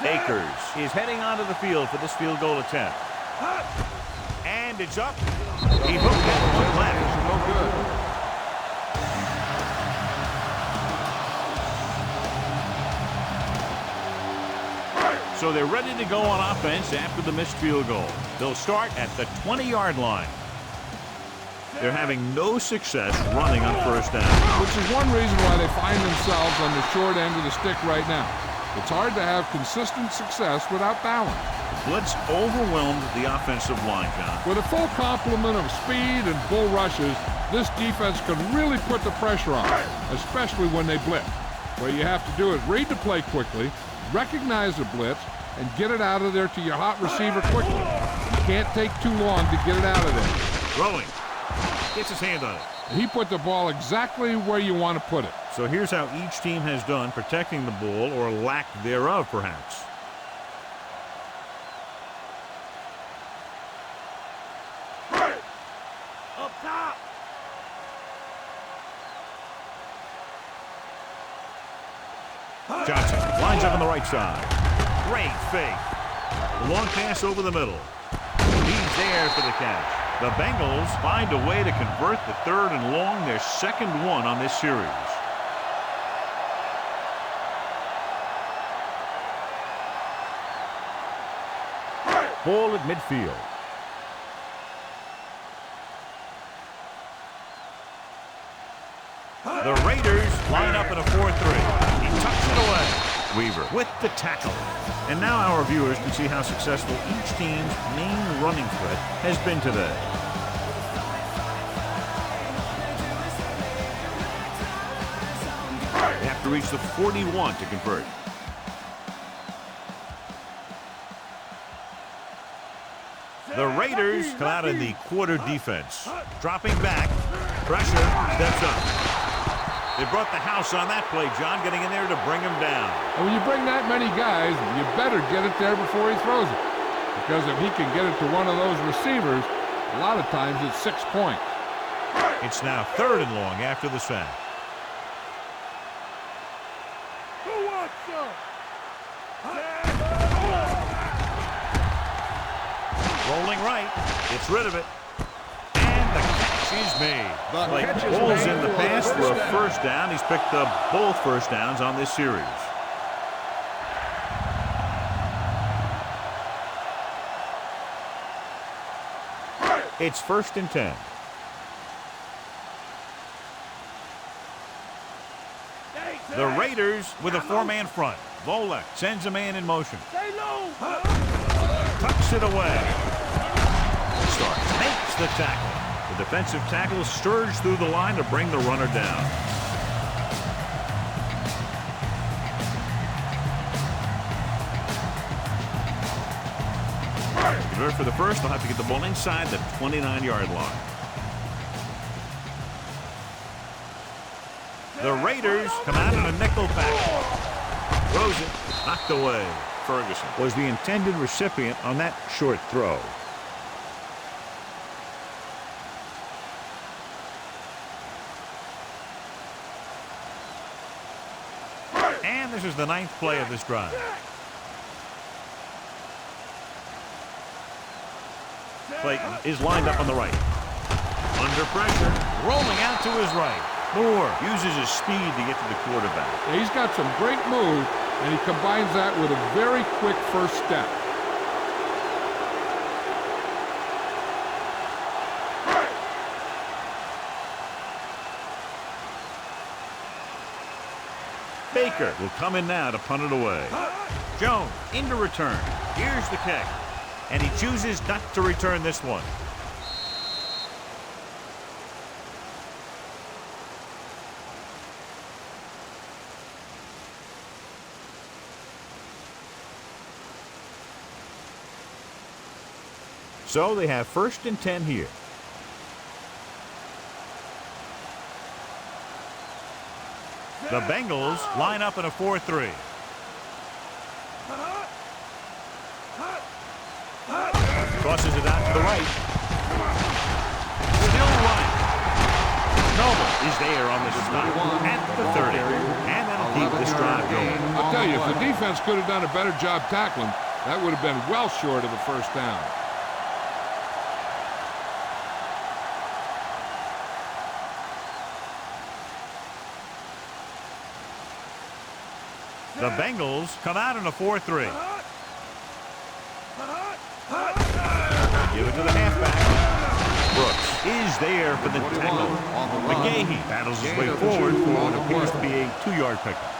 Akers is heading onto the field for this field goal attempt. And it's up. He hooked that one left. No good. So they're ready to go on offense after the missed field goal. They'll start at the 20-yard line. They're having no success running on first down. Which is one reason why they find themselves on the short end of the stick right now. It's hard to have consistent success without balance. Blitz overwhelmed the offensive line, John. With a full complement of speed and bull rushes, this defense can really put the pressure on, especially when they blitz. What you have to do is read the play quickly, recognize the blitz, and get it out of there to your hot receiver quickly. You can't take too long to get it out of there. Throwing. Gets his hand on it. He put the ball exactly where you want to put it. So here's how each team has done protecting the ball, or lack thereof, perhaps. Up top. Johnson lines up on the right side. Great fake. Long pass over the middle. He's there for the catch. The Bengals find a way to convert the third and long, their second one on this series. Ball at midfield. The Raiders line up in a 4-3. He tucks it away. Weaver with the tackle. And now our viewers can see how successful each team's main running threat has been today. They have to reach the 41 to convert. The Raiders come out in the quarter defense. Dropping back. Pressure. Steps up. They brought the house on that play, John, getting in there to bring him down. And when you bring that many guys, you better get it there before he throws it. Because if he can get it to one of those receivers, a lot of times it's 6 points. It's now third and long after the sack. Who wants some? Rolling right. Gets rid of it. And the catch is made. Blake catch is pulls made in the for a pass for first a down. first down. He's picked up both first downs on this series. It's 1st and 10. The Raiders with a 4-man front. Volek sends a man in motion. Stay low. Tucks it away. Starks makes the tackle. The defensive tackle surged through the line to bring the runner down. Convert for the first. They'll have to get the ball inside the 29-yard line. The Raiders come out in a nickel package. Throws it. Knocked away. Ferguson was the intended recipient on that short throw. And this is the 9th play of this drive. Clayton is lined up on the right. Under pressure, rolling out to his right. Moore uses his speed to get to the quarterback. Yeah, he's got some great moves, and he combines that with a very quick first step. Baker will come in now to punt it away. Jones into return. Here's the kick. And he chooses not to return this one. So they have 1st and 10 here. The Bengals line up in a 4-3. Tosses it out to the right. Still running. Noble is there on the stop at the 30. And that'll keep this drive going. I'll tell you, if the defense could have done a better job tackling, that would have been well short of the first down. The Bengals come out in a 4-3. Give it to the halfback. Brooks is there for the tackle. McGahee battles his way forward for what appears to be a 2-yard pickup.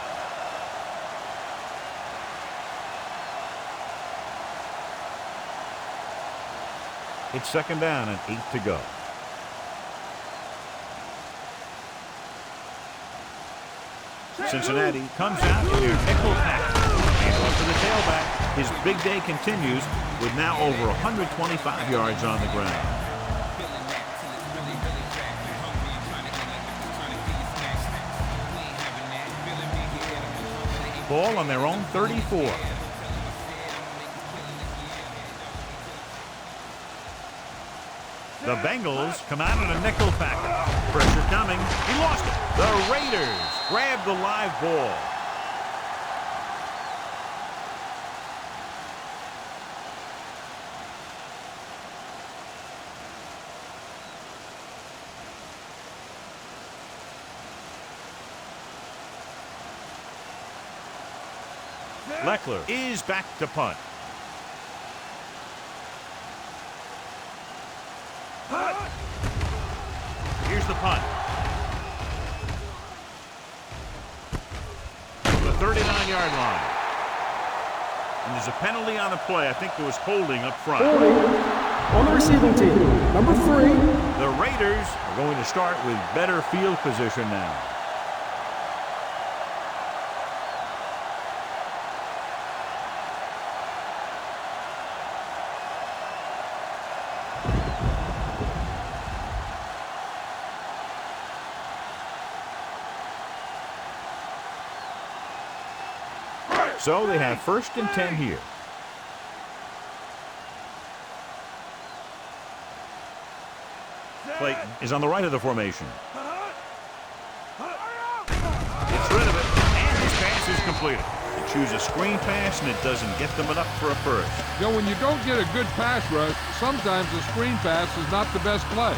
It's 2nd down and 8 to go. Cincinnati comes out in their nickel package. And off to the tailback. His big day continues with now over 125 yards on the ground. Ball on their own 34. The Bengals come out in a nickel package. Pressure coming. He lost it. The Raiders grab the live ball. Leckler is back to punt. Here's the punt. The 39-yard line. And there's a penalty on the play. I think there was holding up front. Holding on the receiving team. Number 3. The Raiders are going to start with better field position now. So they have 1st and 10 here. Clayton is on the right of the formation. Gets rid of it, and his pass is completed. They choose a screen pass, and it doesn't get them enough for a first. You know, when you don't get a good pass rush, sometimes a screen pass is not the best play.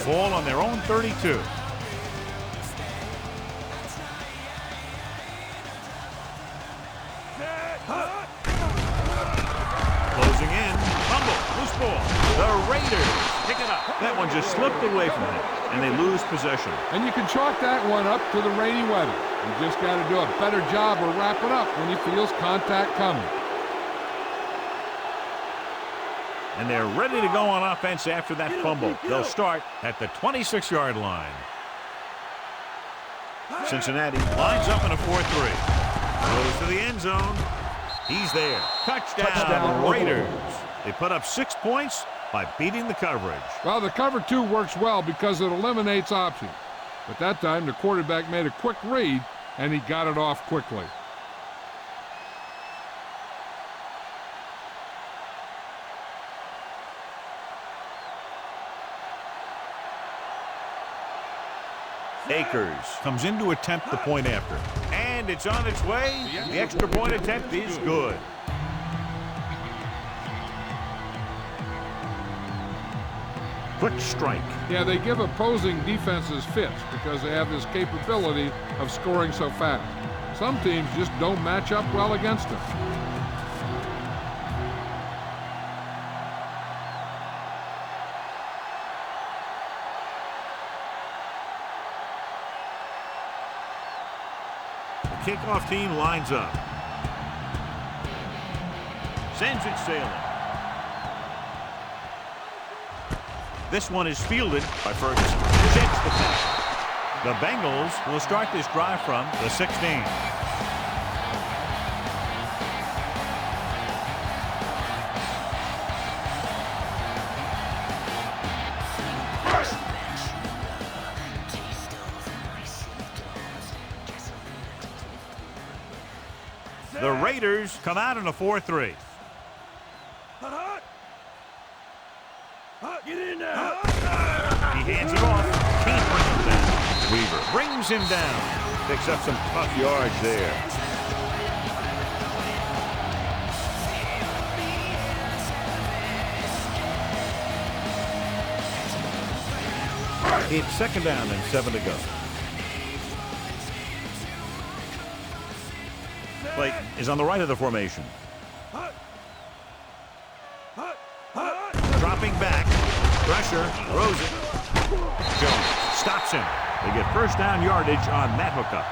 Ball on their own 32. Closing in. Fumble. Loose ball. The Raiders pick it up. That one just slipped away from him, and they lose possession. And you can chalk that one up to the rainy weather. You just got to do a better job or wrap it up when he feels contact coming. And they're ready to go on offense after that fumble. They'll start at the 26-yard line. Cincinnati lines up in a 4-3. Goes to the end zone. He's there. Touchdown, Raiders. They put up 6 points by beating the coverage. Well, the cover 2 works well because it eliminates options. But that time, the quarterback made a quick read, and he got it off quickly. Akers comes in to attempt the point after. And it's on its way. The extra point attempt is good. Quick strike. Yeah, they give opposing defenses fits because they have this capability of scoring so fast. Some teams just don't match up well against them. Kickoff team lines up. Sends it sailing. This one is fielded by Ferguson. Rejects the pass. The Bengals will start this drive from the 16. The Raiders come out in a 4-3. Get in there. He hands it off. Can't bring him down. Weaver brings him down. Picks up some tough yards there. It's second down and 7 to go. Play is on the right of the formation. Dropping back. Pressure. Throws it. Jones stops him. They get first down yardage on that hookup.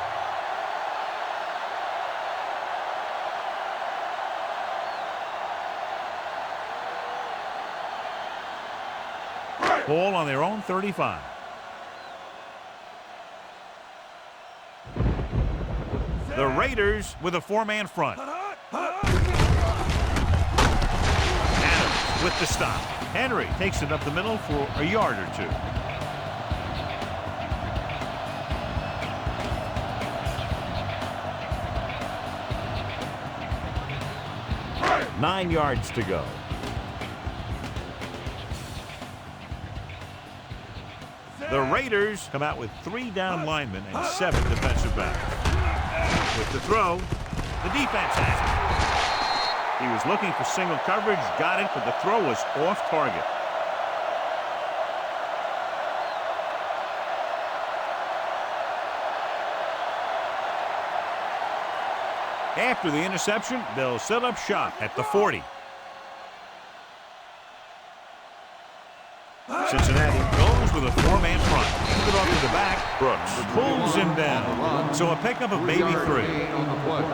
Ball on their own 35. The Raiders with a 4-man front. Adams with the stop. Henry takes it up the middle for a yard or 2. Nine yards to go. The Raiders come out with 3 down linemen and 7 defensive backs. With the throw, the defense has it. He was looking for single coverage, got it, but the throw was off target. After the interception, they'll set up shop at the 40. Cincinnati goes with a 4-man front. Give it off to the back. Brooks pulls him down. So a pickup of maybe 3. On the play.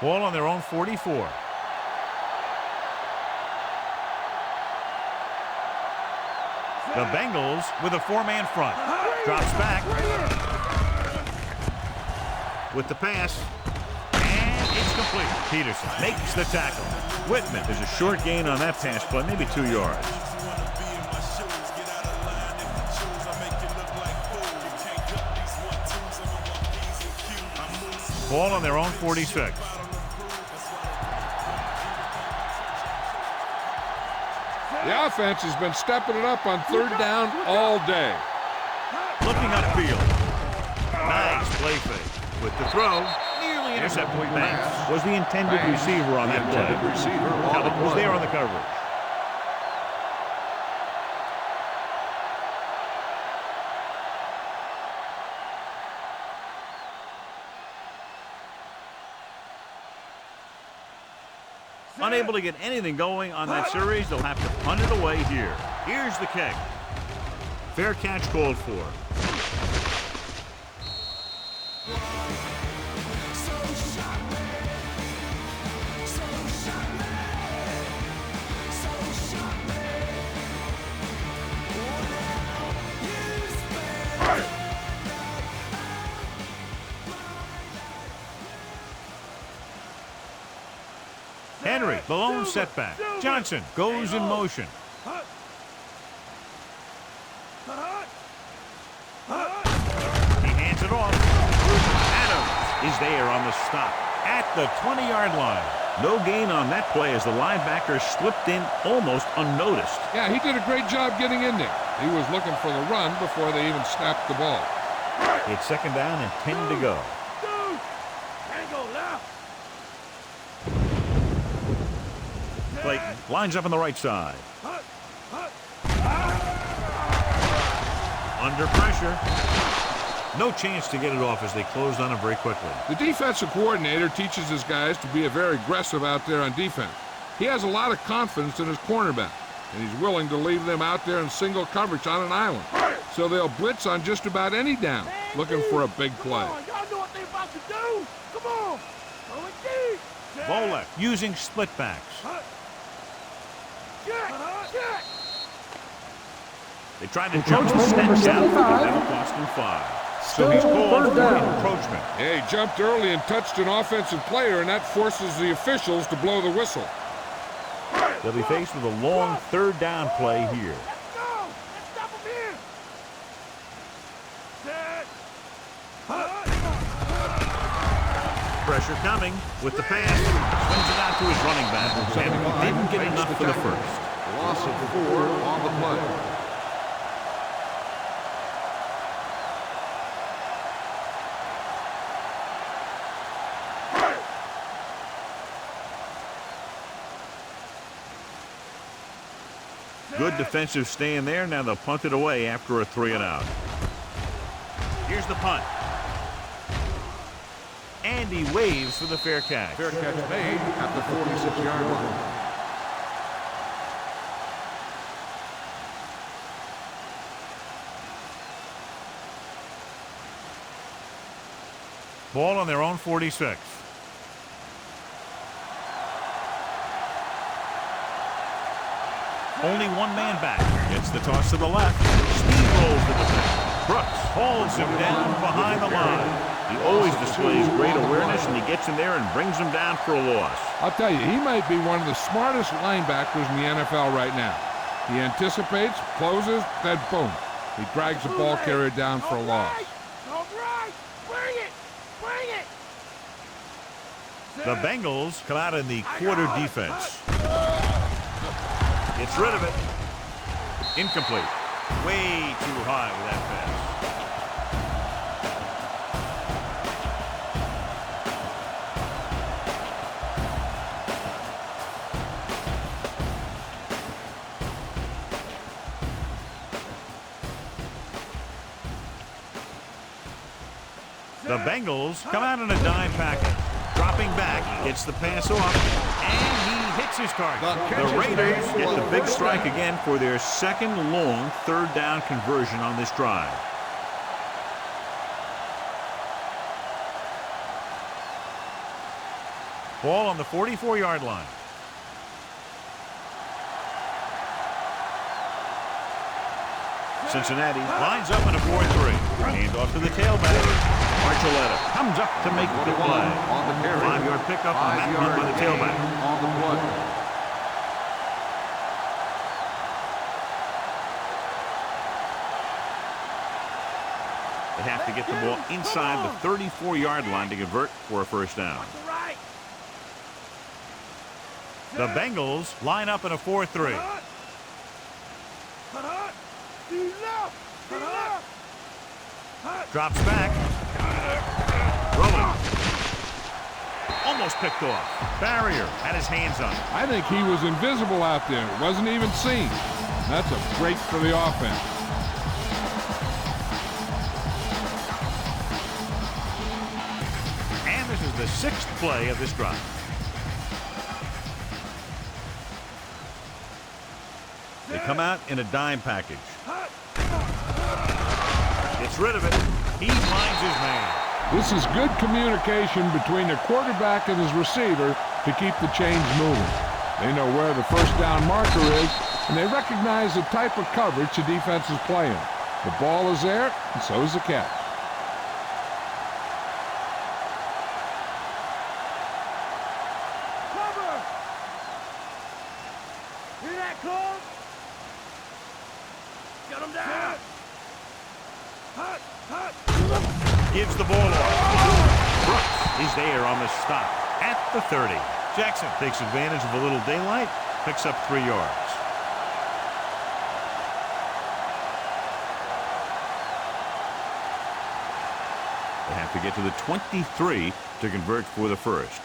Ball on their own 44. The Bengals with a 4-man front. Drops back. With the pass. And it's complete. Peterson makes the tackle. Whitman is a short gain on that pass play, maybe 2 yards. Ball on their own 46. The offense has been stepping it up on 3rd down all day. Looking upfield. Nice play fake. With the throw, nearly intercepted. Banks was the intended receiver on that play. Kellett was there on the coverage. Unable to get anything going on that series, they'll have to punt it away here. Here's the kick. Fair catch called for. Henry, the lone setback. Johnson goes in motion. He hands it off. Adams is there on the stop at the 20-yard line. No gain on that play as the linebacker slipped in almost unnoticed. Yeah, he did a great job getting in there. He was looking for the run before they even snapped the ball. It's second down and 10 to go. Clayton lines up on the right side. Under pressure. No chance to get it off as they closed on him very quickly. The defensive coordinator teaches his guys to be very aggressive out there on defense. He has a lot of confidence in his cornerback, and he's willing to leave them out there in single coverage on an island. So they'll blitz on just about any down, looking for a big play. Y'all know what they're about to do. Come on. Throw it deep. Bolek using split backs. Check. They tried to jump the Encroachment snap number down, 75. but that'll cost him 5. So Still he's called third for down. encroachment. Yeah, he jumped early and touched an offensive player, and that forces the officials to blow the whistle. They'll be faced with a long third down play here. Let's go. Let's stop him here. Set. Pressure coming with the pass. Swings it out to his running back. And didn't get enough for the first. Loss of 4 on the play. Good defensive stand there. Now they'll punt it away after a 3-and-out. Here's the punt. And he waves for the fair catch. Fair catch made at the 46-yard line. Ball on their own 46. Only one man back. Gets the toss to the left. Steamrolls the defender. Brooks holds him down behind the line. He always displays great awareness, and he gets in there and brings him down for a loss. I'll tell you, he might be one of the smartest linebackers in the NFL right now. He anticipates, closes, then boom. He drags the ball carrier down for a loss. All right. Bring it. Bring it. The Bengals come out in the quarter defense. Gets rid of it. Incomplete. Way too high with that pass. The Bengals come out in a dime package. Dropping back, gets the pass off, and he hits his target. The Raiders get the big strike again for their second long third down conversion on this drive. Ball on the 44-yard line. Cincinnati lines up in a 4-3. Hand off to the tailback. Archuleta comes up to make the play. On the carry. 5-yard pickup on that run by the tailback. On the play. They have to get the ball inside the 34-yard line to convert for a first down. The Bengals line up in a 4-3. Drops back. Rolling. Almost picked off. Barrier had his hands on it. I think he was invisible out there. Wasn't even seen. That's a break for the offense. And this is the 6th play of this drive. They come out in a dime package. Gets rid of it. He finds his man. This is good communication between the quarterback and his receiver to keep the chains moving. They know where the first down marker is, and they recognize the type of coverage the defense is playing. The ball is there, and so is the catch. Cover. gives the ball off. Brooks is there on the stop at the 30. Jackson takes advantage of a little daylight, picks up 3 yards. They have to get to the 23 to convert for the first.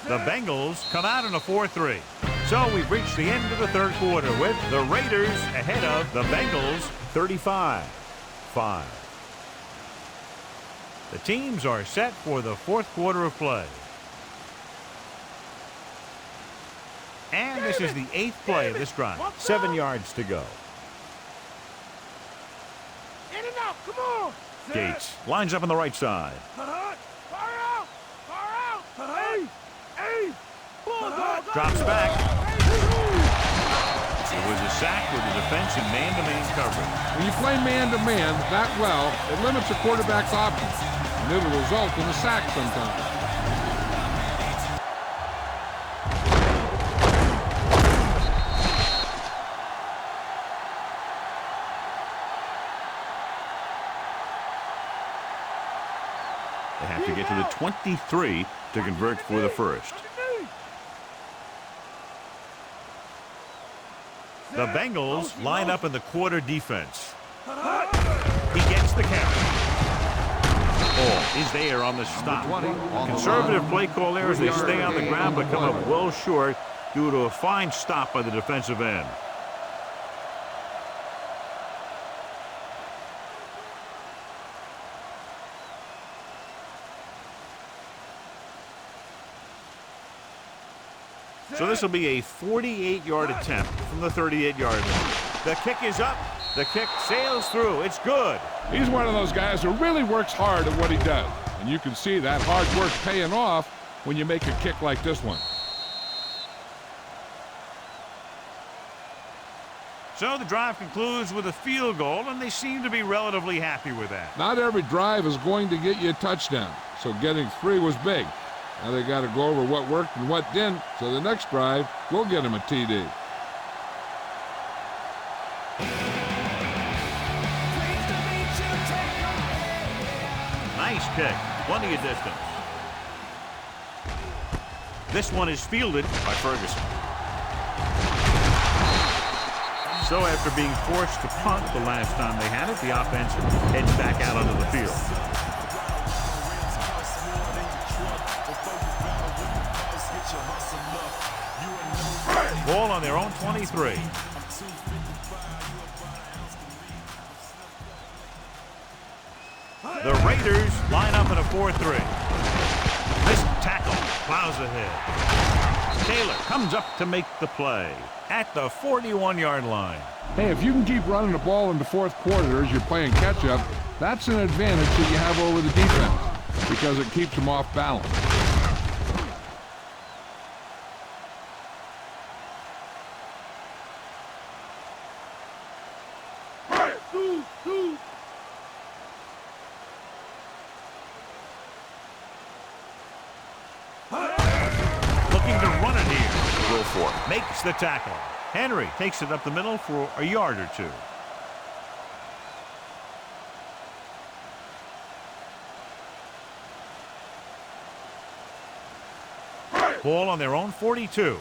The Bengals come out in a 4-3. So we've reached the end of the third quarter with the Raiders ahead of the Bengals 35-5. The teams are set for the fourth quarter of play. And this is the 8th play of this drive. 7 yards to go. In and out, come on. Gates lines up on the right side. Far out, hey, Drops back. It was a sack with the defense in man-to-man coverage. When you play man-to-man that well, it limits a quarterback's options, and it'll result in a sack sometimes. They have to get to the 23 to convert for the first. The Bengals line up in the quarter defense. He gets the carry. Ball is there on the stop. Conservative play call there as they stay on the ground but come up well short due to a fine stop by the defensive end. So this will be a 48-yard attempt from the 38-yard line. The kick is up. The kick sails through. It's good. He's one of those guys who really works hard at what he does. And you can see that hard work paying off when you make a kick like this one. So the drive concludes with a field goal, and they seem to be relatively happy with that. Not every drive is going to get you a touchdown, so getting 3 was big. Now they got to go over what worked and what didn't, so the next drive will get him a TD. Nice kick. Plenty of distance. This one is fielded by Ferguson. So after being forced to punt the last time they had it, the offense heads back out onto the field. Ball on their own 23. The Raiders line up in a 4-3. This tackle plows ahead. Taylor comes up to make the play at the 41-yard line. Hey, if you can keep running the ball in the fourth quarter as you're playing catch-up, that's an advantage that you have over the defense because it keeps them off balance. Looking to run it here. Go for it. Makes the tackle. Henry takes it up the middle for a yard or 2. Ball on their own 42.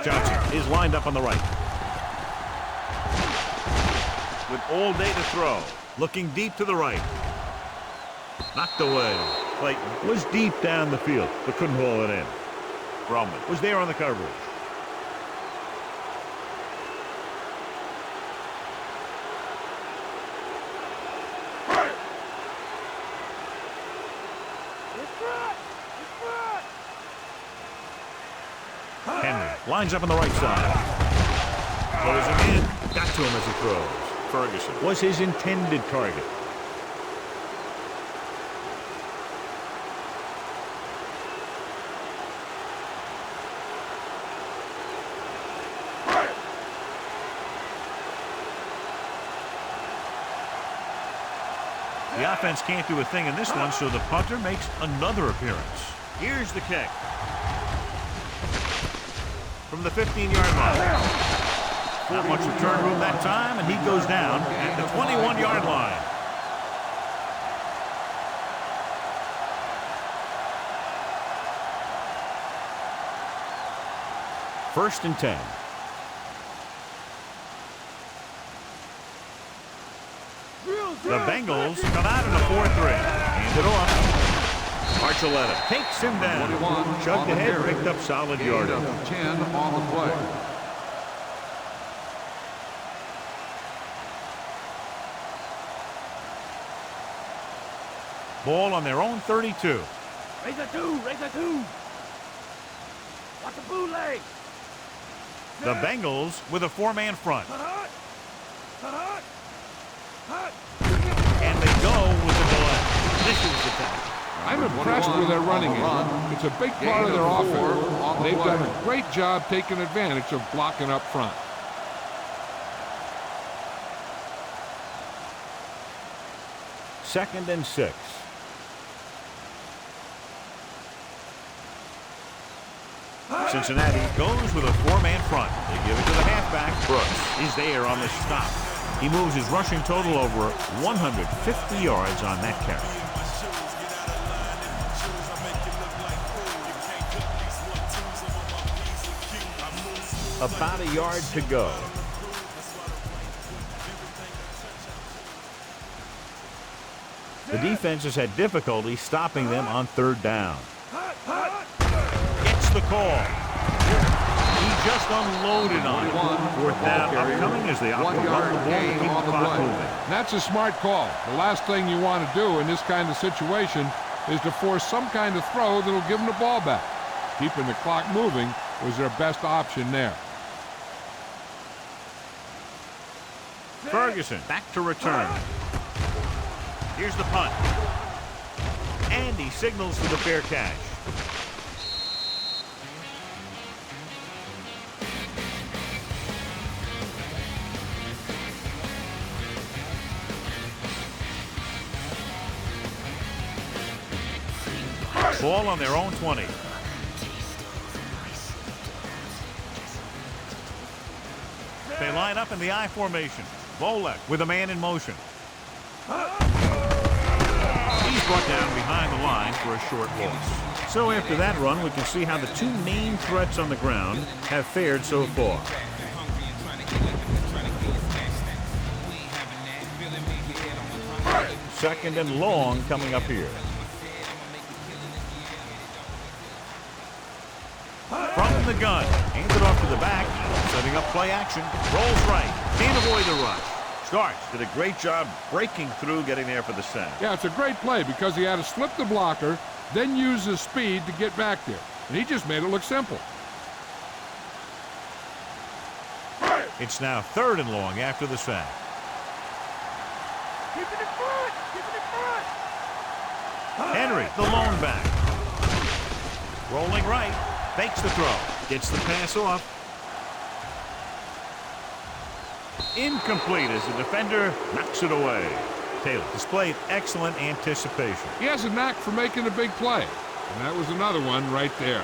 Johnson is lined up on the right. With all day to throw. Looking deep to the right. Knocked away. Clayton was deep down the field, but couldn't haul it in. Brumman was there on the coverage. Henry lines up on the right side. Throws him in. Got to him as he throws. Ferguson was his intended target. The offense can't do a thing in this one, so the punter makes another appearance. Here's the kick. From from the 15-yard line. Not much return room that time, and he goes down at the 21-yard line. First and 10. The Bengals come out in a 4-3. Hand it off. Archuleta takes him down. 21 Chugged on the ahead, carry. picked up solid Gain yardage. of 10 on the play. Ball on their own 32. Raise a two. Watch the bootleg. The Bengals with a 4-man front. And they go with the delay. This is the tackle. I'm impressed with their running game. It's a big part of their offense. They've done a great job taking advantage of blocking up front. Second and 6. Cincinnati goes with a 4-man front. They give it to the halfback. Brooks is there on the stop. He moves his rushing total over 150 yards on that carry. About a yard to go. The defense has had difficulty stopping them on third down. Gets the call. He just unloaded on it. Fourth down upcoming as they opt to run the ball to keep the clock moving. That's a smart call. The last thing you want to do in this kind of situation is to force some kind of throw that'll give them the ball back. Keeping the clock moving was their best option there. Ferguson back to return. Here's the punt. And he signals for the fair catch. Ball on their own 20. They line up in the I formation. Volek with a man in motion. He's brought down behind the line for a short loss. So after that run, we can see how the two main threats on the ground have fared so far. Second and long coming up here. From the gun, hands it off to the back, setting up play action, rolls right, can't avoid the rush. Starks did a great job breaking through, getting there for the sack. Yeah, it's a great play because he had to slip the blocker, then use his speed to get back there. And he just made it look simple. It's now third and long after the sack. Keep it in front. Henry, the lone back. Rolling right, fakes the throw, gets the pass off. Incomplete as the defender knocks it away. Taylor displayed excellent anticipation. He has a knack for making a big play. And that was another one right there.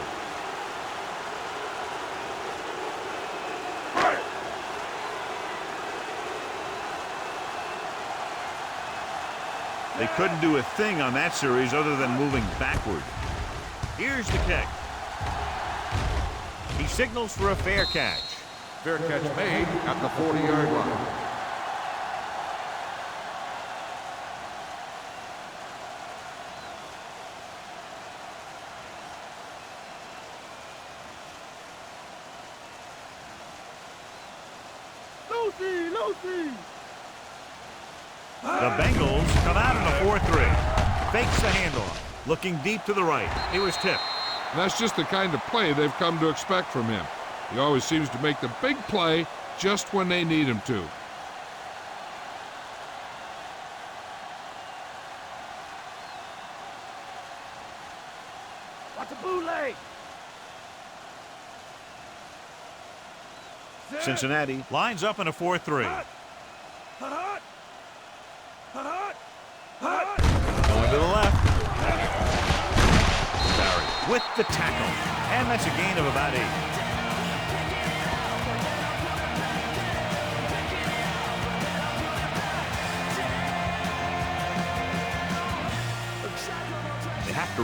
They couldn't do a thing on that series other than moving backward. Here's the kick. He signals for a fair catch. Fair catch made at the 40-yard line. Lucy. The Bengals come out in a 4-3. Fakes the handoff. Looking deep to the right. It was tipped. And that's just the kind of play they've come to expect from him. He always seems to make the big play just when they need him to. Watch the bootleg. Cincinnati lines up in a 4-3. Going to the left. Barry with the tackle. And that's a gain of about 8.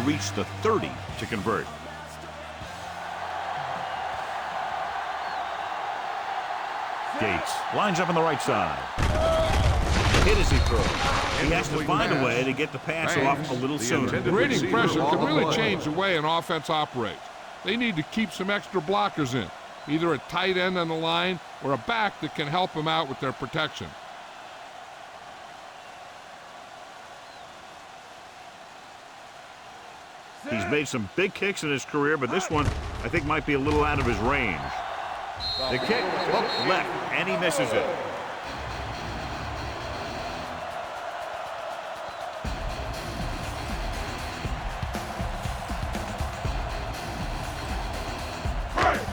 reach the 30 to convert. Gates lines up on the right side. Hit as he throws. He has to find a way to get the pass off a little sooner. Creating pressure can really change the way an offense operates. They need to keep some extra blockers in, either a tight end on the line or a back that can help them out with their protection. He's made some big kicks in his career, but this one I think might be a little out of his range. The kick hooked left, and he misses it.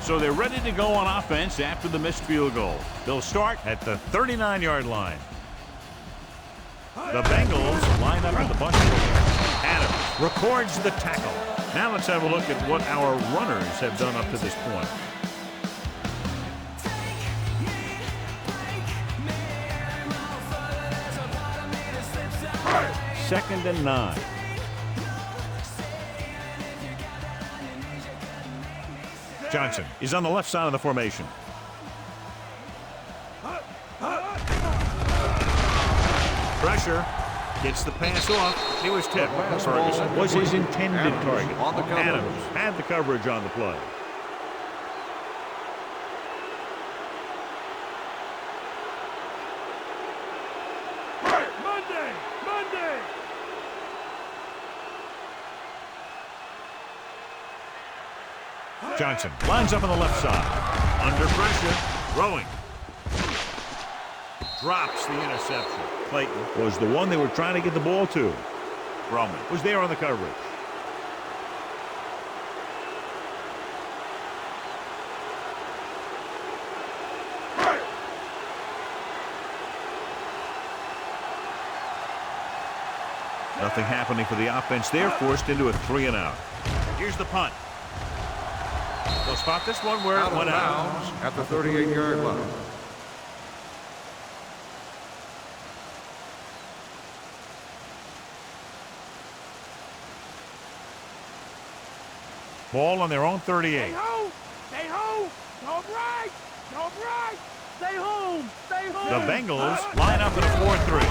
So they're ready to go on offense after the missed field goal. They'll start at the 39-yard line. The Bengals line up at the bunch. Adams records the tackle. Now let's have a look at what our runners have done up to this point. Second and 9. Johnson is on the left side of the formation. Pressure. Gets the pass off. He was tipped. Ferguson was his intended target. Adams had the coverage on the play. Monday! Johnson lines up on the left side. Under pressure. Throwing. Drops the interception. Clayton was the one they were trying to get the ball to. Roman was there on the coverage. Nothing happening for the offense. They're forced into a 3-and-out. Here's the punt. They'll spot this one where it went out. At the 38-yard line. Ball on their own 38. Stay home! Don't break! Stay home! The Bengals line up in a 4-3.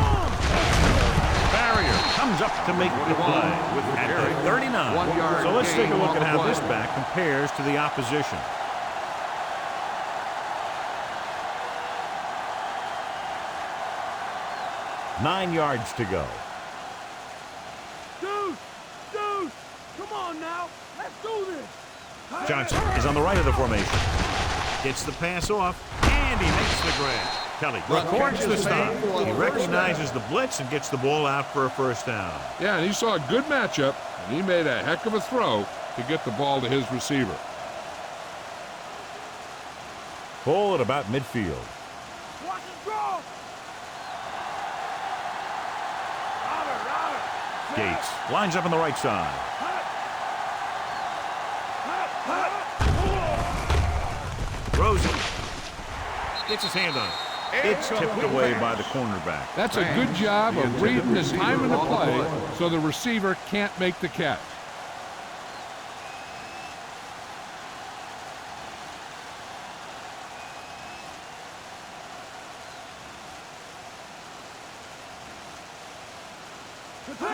Barrier comes up to make the play at the 39. So let's take a look at how this back compares to the opposition. Nine yards to go. Dude! Come on now! Let's do this! Johnson is on the right of the formation. Gets the pass off, and he makes the grab. Kelly records the stop. He recognizes the blitz and gets the ball out for a first down. Yeah, and he saw a good matchup, and he made a heck of a throw to get the ball to his receiver. Ball at about midfield. Watch it go! Robert! Gates lines up on the right side. Rosen gets his hand on it. It's tipped away by the cornerback. That's a good job of reading the time of the play so the receiver can't make the catch.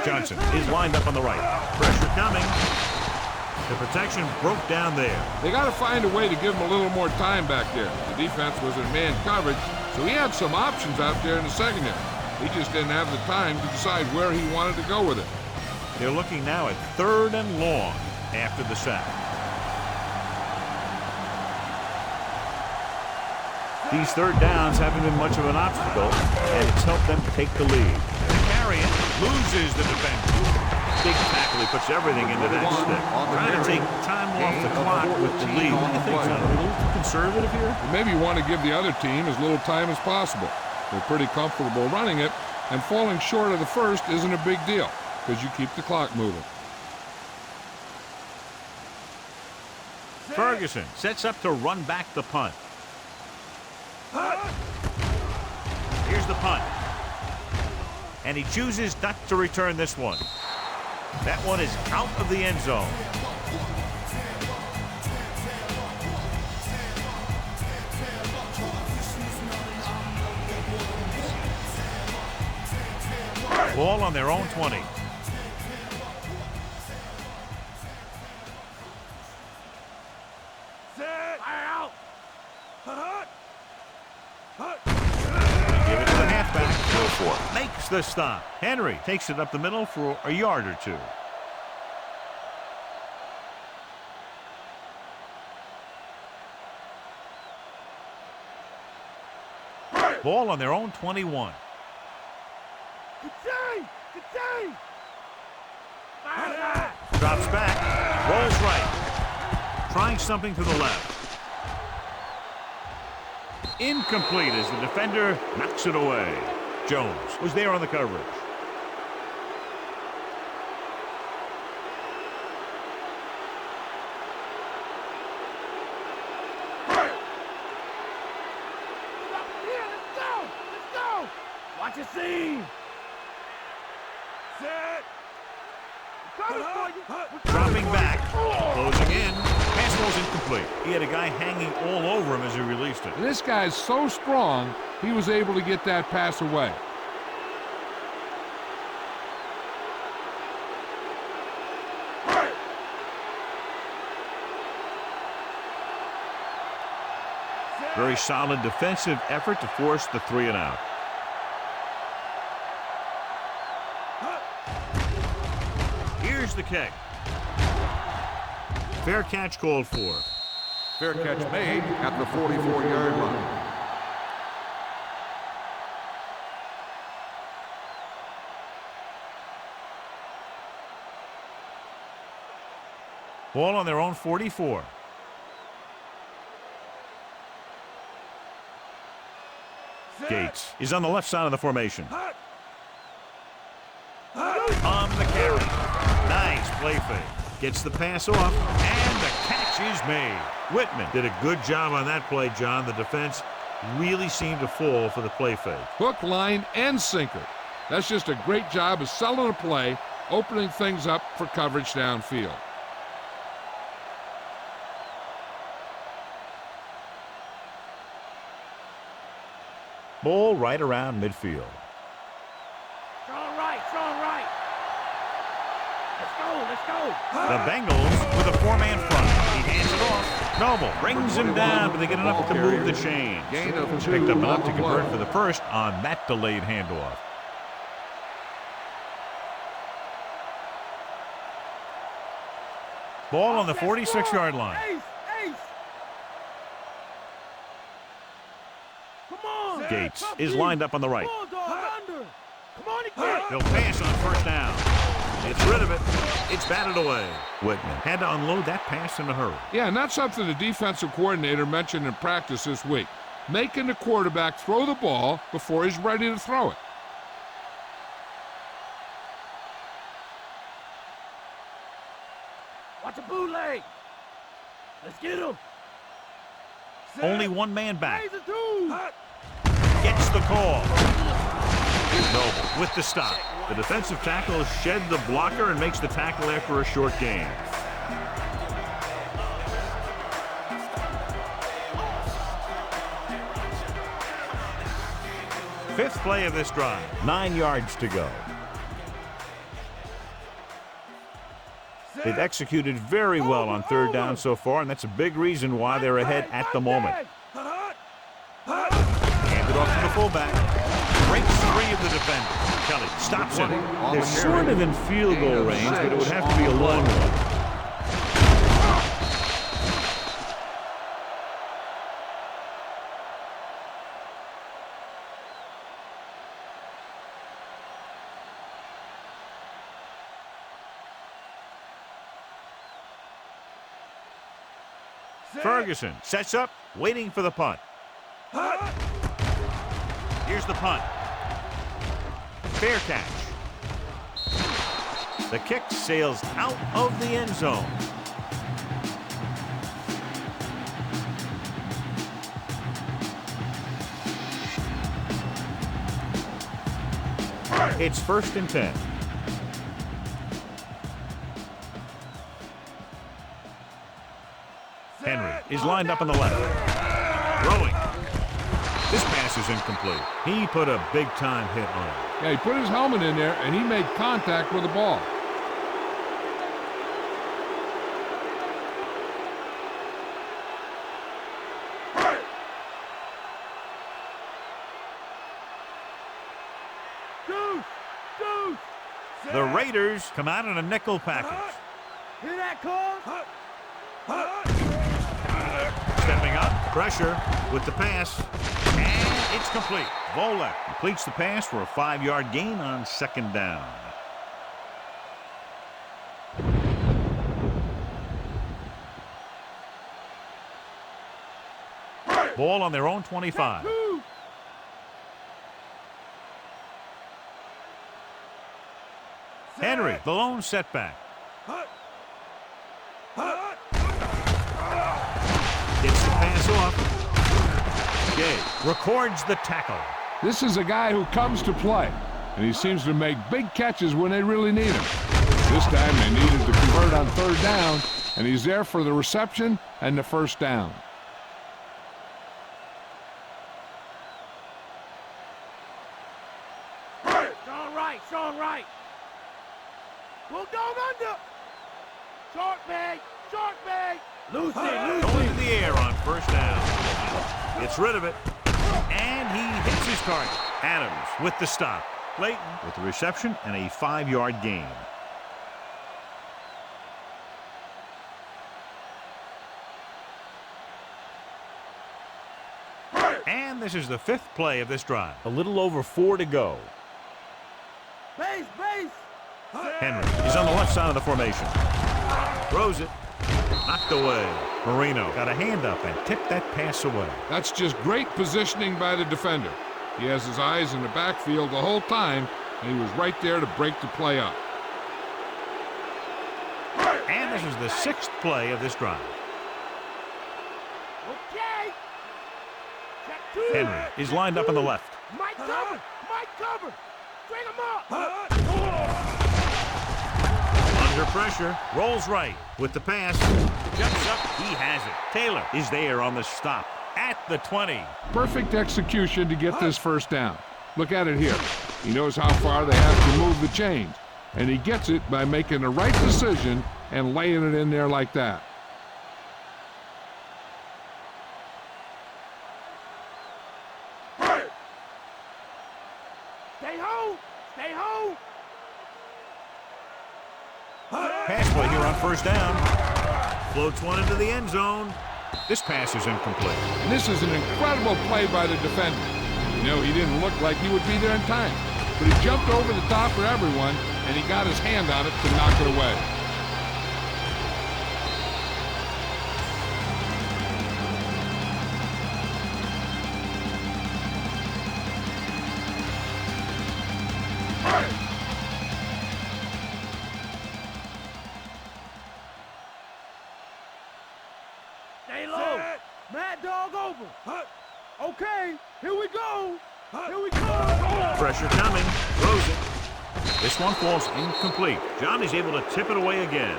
Johnson is lined up on the right. Pressure coming. The protection broke down there. They got to find a way to give him a little more time back there. The defense was in man coverage, so he had some options out there in the secondary. He just didn't have the time to decide where he wanted to go with it. They're looking now at 3rd and long after the sack. These third downs haven't been much of an obstacle, and it's helped them take the lead. Carrion loses the defender. Big tackle. He puts everything into that stick. Trying to take time off the clock with the lead. What do you think, John? A little too conservative here? Maybe you want to give the other team as little time as possible. They're pretty comfortable running it, and falling short of the first isn't a big deal because you keep the clock moving. Ferguson sets up to run back the punt. Here's the punt. And he chooses not to return this one. That one is out of the end zone. Ball on their own 20. Set. Out. Give it to the halfback. Go for it. Makes the stop. Henry takes it up the middle for a yard or two. Ball on their own 21. Drops back. Rolls right. Trying something to the left. Incomplete as the defender knocks it away. Jones was there on the coverage. Watch it see. Set. Dropping back. Closing in. Pass ball's incomplete. He had a guy hanging all over him as he released it. And this guy's so strong, he was able to get that pass away. Very solid defensive effort to force the 3 and out. Here's the kick. Fair catch called for. Fair catch made at the 44-yard line. Ball on their own 44. Gates is on the left side of the formation. On the carry. Nice play fake. Gets the pass off, and the catch is made. Whitman did a good job on that play, John. The defense really seemed to fall for the play fake. Hook, line, and sinker. That's just a great job of selling a play, opening things up for coverage downfield. Ball right around midfield. Strong right, strong right. Let's go, let's go. The Bengals with a 4-man front. He hands it off. Noble brings him down, but they get enough to move the chains. Gain of 2 Picked up enough on to the convert play. for the first on that delayed handoff. Ball on the 46-yard line. Ace, ace. Come on. Gates is lined up on the right. Come on, dog, under. Come on again. They'll pass on first down. Gets rid of it. It's batted away. Whitman had to unload that pass in a hurry. Yeah, and that's something the defensive coordinator mentioned in practice this week. Making the quarterback throw the ball before he's ready to throw it. Watch a bootleg. Let's get him. Only one man back. Raise a two. Gets the call. Noble with the stop. The defensive tackle shed the blocker and makes the tackle after a short gain. Fifth play of this drive. 9 yards to go. They've executed very well on third down so far, and that's a big reason why they're ahead at the moment. Handed off to the fullback. Breaks 3 of the defenders. Kelly stops it. They're sort of in field goal range, but it would have to be a long one. Ferguson sets up, waiting for the punt. Here's the punt. Fair catch. The kick sails out of the end zone. It's 1st and 10. is lined up on the left. Throwing. This pass is incomplete. He put a big-time hit on it. Yeah, he put his helmet in there, and he made contact with the ball. The Raiders come out in a nickel package. Hear that call? Stepping up, pressure with the pass, and it's complete. Volek completes the pass for a 5-yard gain on 2nd down. Ball on their own 25. Henry, the lone setback. Gets the pass off. Gay records the tackle. This is a guy who comes to play, and he seems to make big catches when they really need him. This time they needed to convert on 3rd down, and he's there for the reception and the 1st down. Strong right. Pull down under. Short bag. Loose it. Going to the air on 1st down. Gets rid of it. And he hits his target. Adams with the stop. Clayton with the reception and a 5-yard gain. And this is the 5th play of this drive. A little over 4 to go. Base. Henry is on the left side of the formation. Throws it. Knocked away. Marino got a hand up and tipped that pass away. That's just great positioning by the defender. He has his eyes in the backfield the whole time, and he was right there to break the play up. And this is the 6th play of this drive. Okay. Check 2. Henry is lined up on the left. Mike cover. String him up. Under pressure, rolls right with the pass. Jumps up, he has it. Taylor is there on the stop at the 20. Perfect execution to get this 1st down. Look at it here. He knows how far they have to move the chains, and he gets it by making the right decision and laying it in there like that. Stay home. Pass play here on 1st down. Floats one into the end zone. This pass is incomplete. And this is an incredible play by the defender. You know, he didn't look like he would be there in time, but he jumped over the top for everyone, and he got his hand on it to knock it away. Stay low. Mad dog over. Okay, here we go. Pressure coming. Throws it. This one falls incomplete. John is able to tip it away again.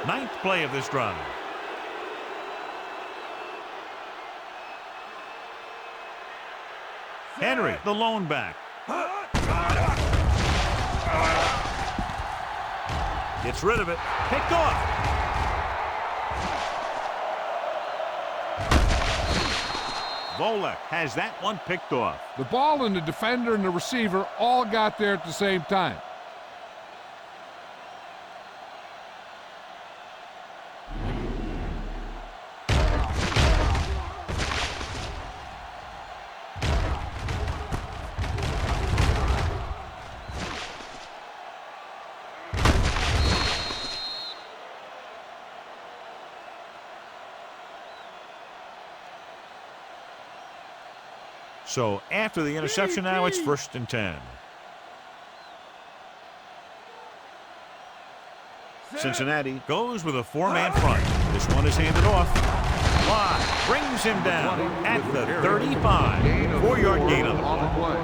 Ninth play of this drive. Henry, the lone back. Gets rid of it. Picked off. Volek has that one picked off. The ball and the defender and the receiver all got there at the same time. So after the interception now, it's 1st and 10. Cincinnati goes with a 4-man front. This one is handed off. Wide. Brings him down at the 35. 4-yard gain on the play.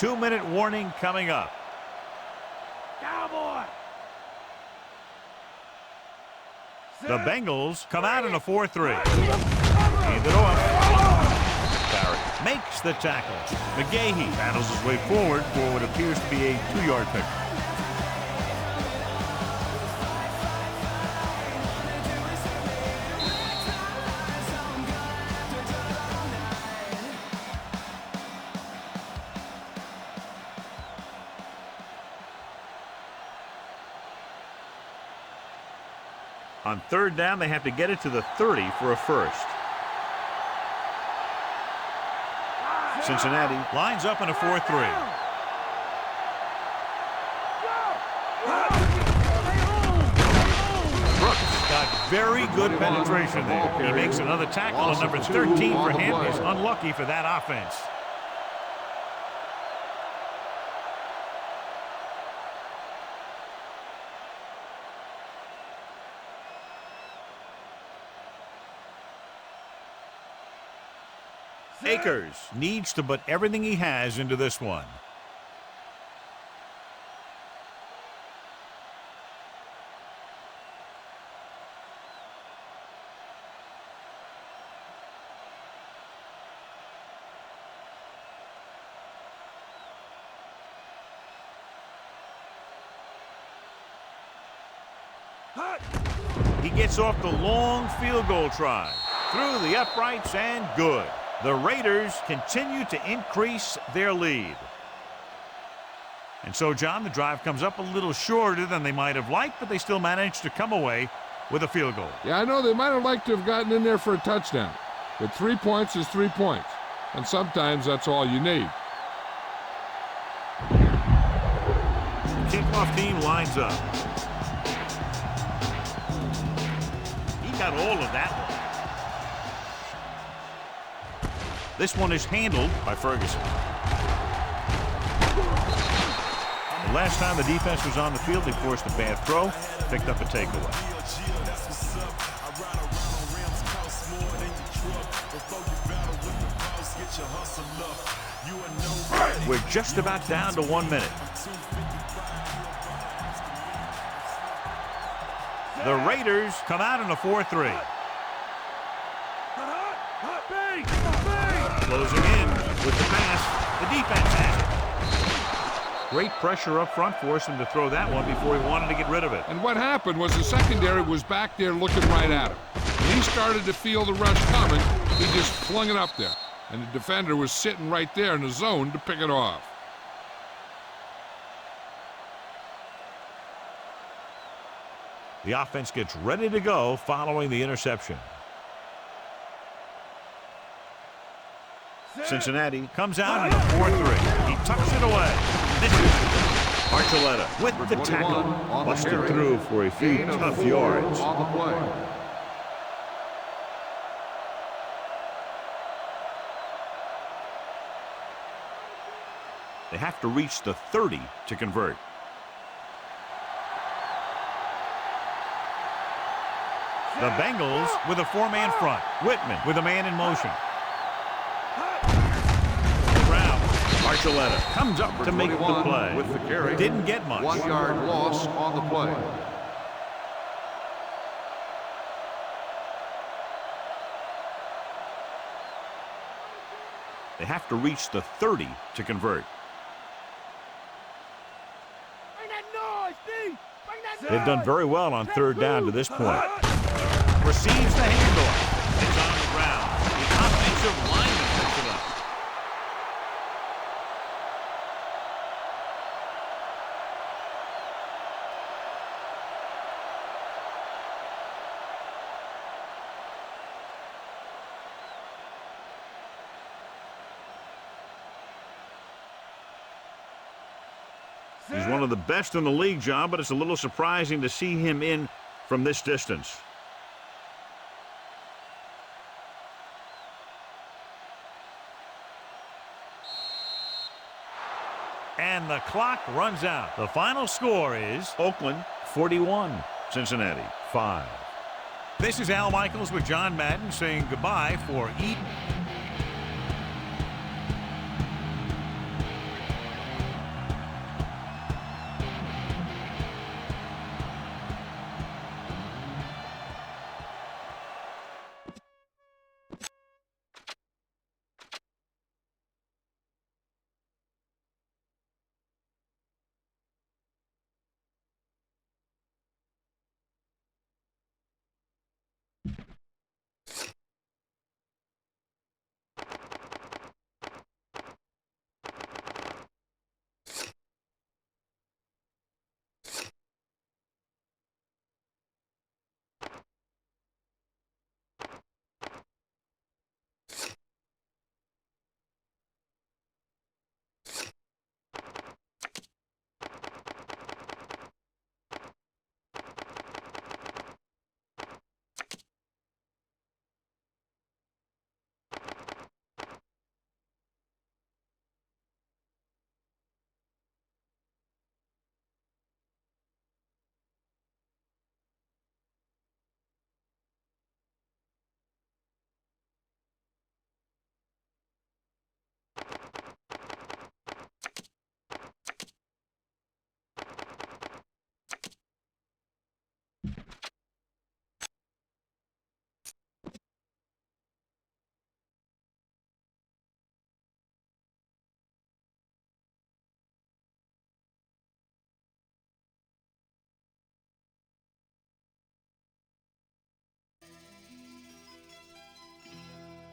2-minute warning coming up. Cowboy. The Bengals come out in a 4-3. Hand it off. Barrett makes the tackle. McGahee battles his way forward for what appears to be a 2-yard pickup. On 3rd down, they have to get it to the 30 for a first. Cincinnati lines up in a 4-3. Brooks got very good penetration there. He makes another tackle, and number 13 for him is unlucky for that offense. Akers needs to put everything he has into this one. He gets off the long field goal try. Through the uprights and good. The Raiders continue to increase their lead. And so, John, the drive comes up a little shorter than they might have liked, but they still managed to come away with a field goal. Yeah, I know they might have liked to have gotten in there for a touchdown, but 3 points is 3 points, and sometimes that's all you need. Kickoff team lines up. He got all of that one. This one is handled by Ferguson. The last time the defense was on the field, they forced a bad throw, picked up a takeaway. We're just about down to 1 minute. The Raiders come out in a 4-3. Closing in with the pass. The defense has it. Great pressure up front forced him to throw that one before he wanted to get rid of it. And what happened was the secondary was back there looking right at him. When he started to feel the rush coming, he just flung it up there. And the defender was sitting right there in the zone to pick it off. The offense gets ready to go following the interception. Cincinnati comes out in a 4-3. He tucks it away. Misses. Archuleta with the tackle. Busted through for a few tough yards. They have to reach the 30 to convert. The Bengals with a 4-man front. Whitman with a man in motion. Archuleta comes up to make the play. With the carry. Didn't get much. 1 yard loss on the play. They have to reach the 30 to convert. They've done very well on 3rd down to this point. Receives the handoff. It's on the ground. The offensive lineman picks it up. He's one of the best in the league, John, but it's a little surprising to see him in from this distance. And the clock runs out. The final score is Oakland 41, Cincinnati 5. This is Al Michaels with John Madden saying goodbye for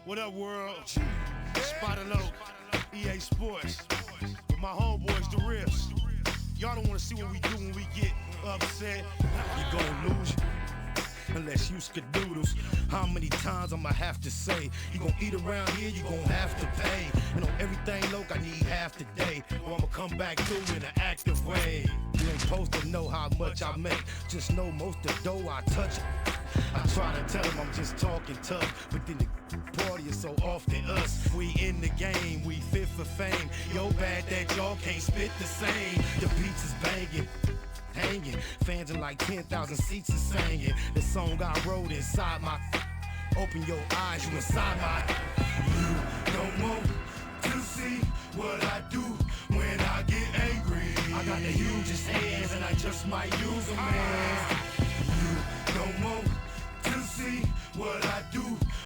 What up, world? Spotted Oak, EA Sports. With my homeboys, the Riffs. Y'all don't wanna see what we do when we get upset. You gon' lose unless you skadoodles. How many times I'ma have to say, you gon' eat around here, you gon' have to pay. And on everything, loc, I need half the day, or I'ma come back through in an active way. You ain't supposed to know how much I make, just know most of the dough I touch. I try to tell them I'm just talking tough, but then the party is so often us. We in the game, we fit for fame. Yo, bad that y'all can't spit the same. The beats is banging, hanging. Fans in like 10,000 seats is singing. The song I wrote inside my. Open your eyes, you inside my. You don't want to see what I do when I get angry. I got the hugest hands and I just might use them, man.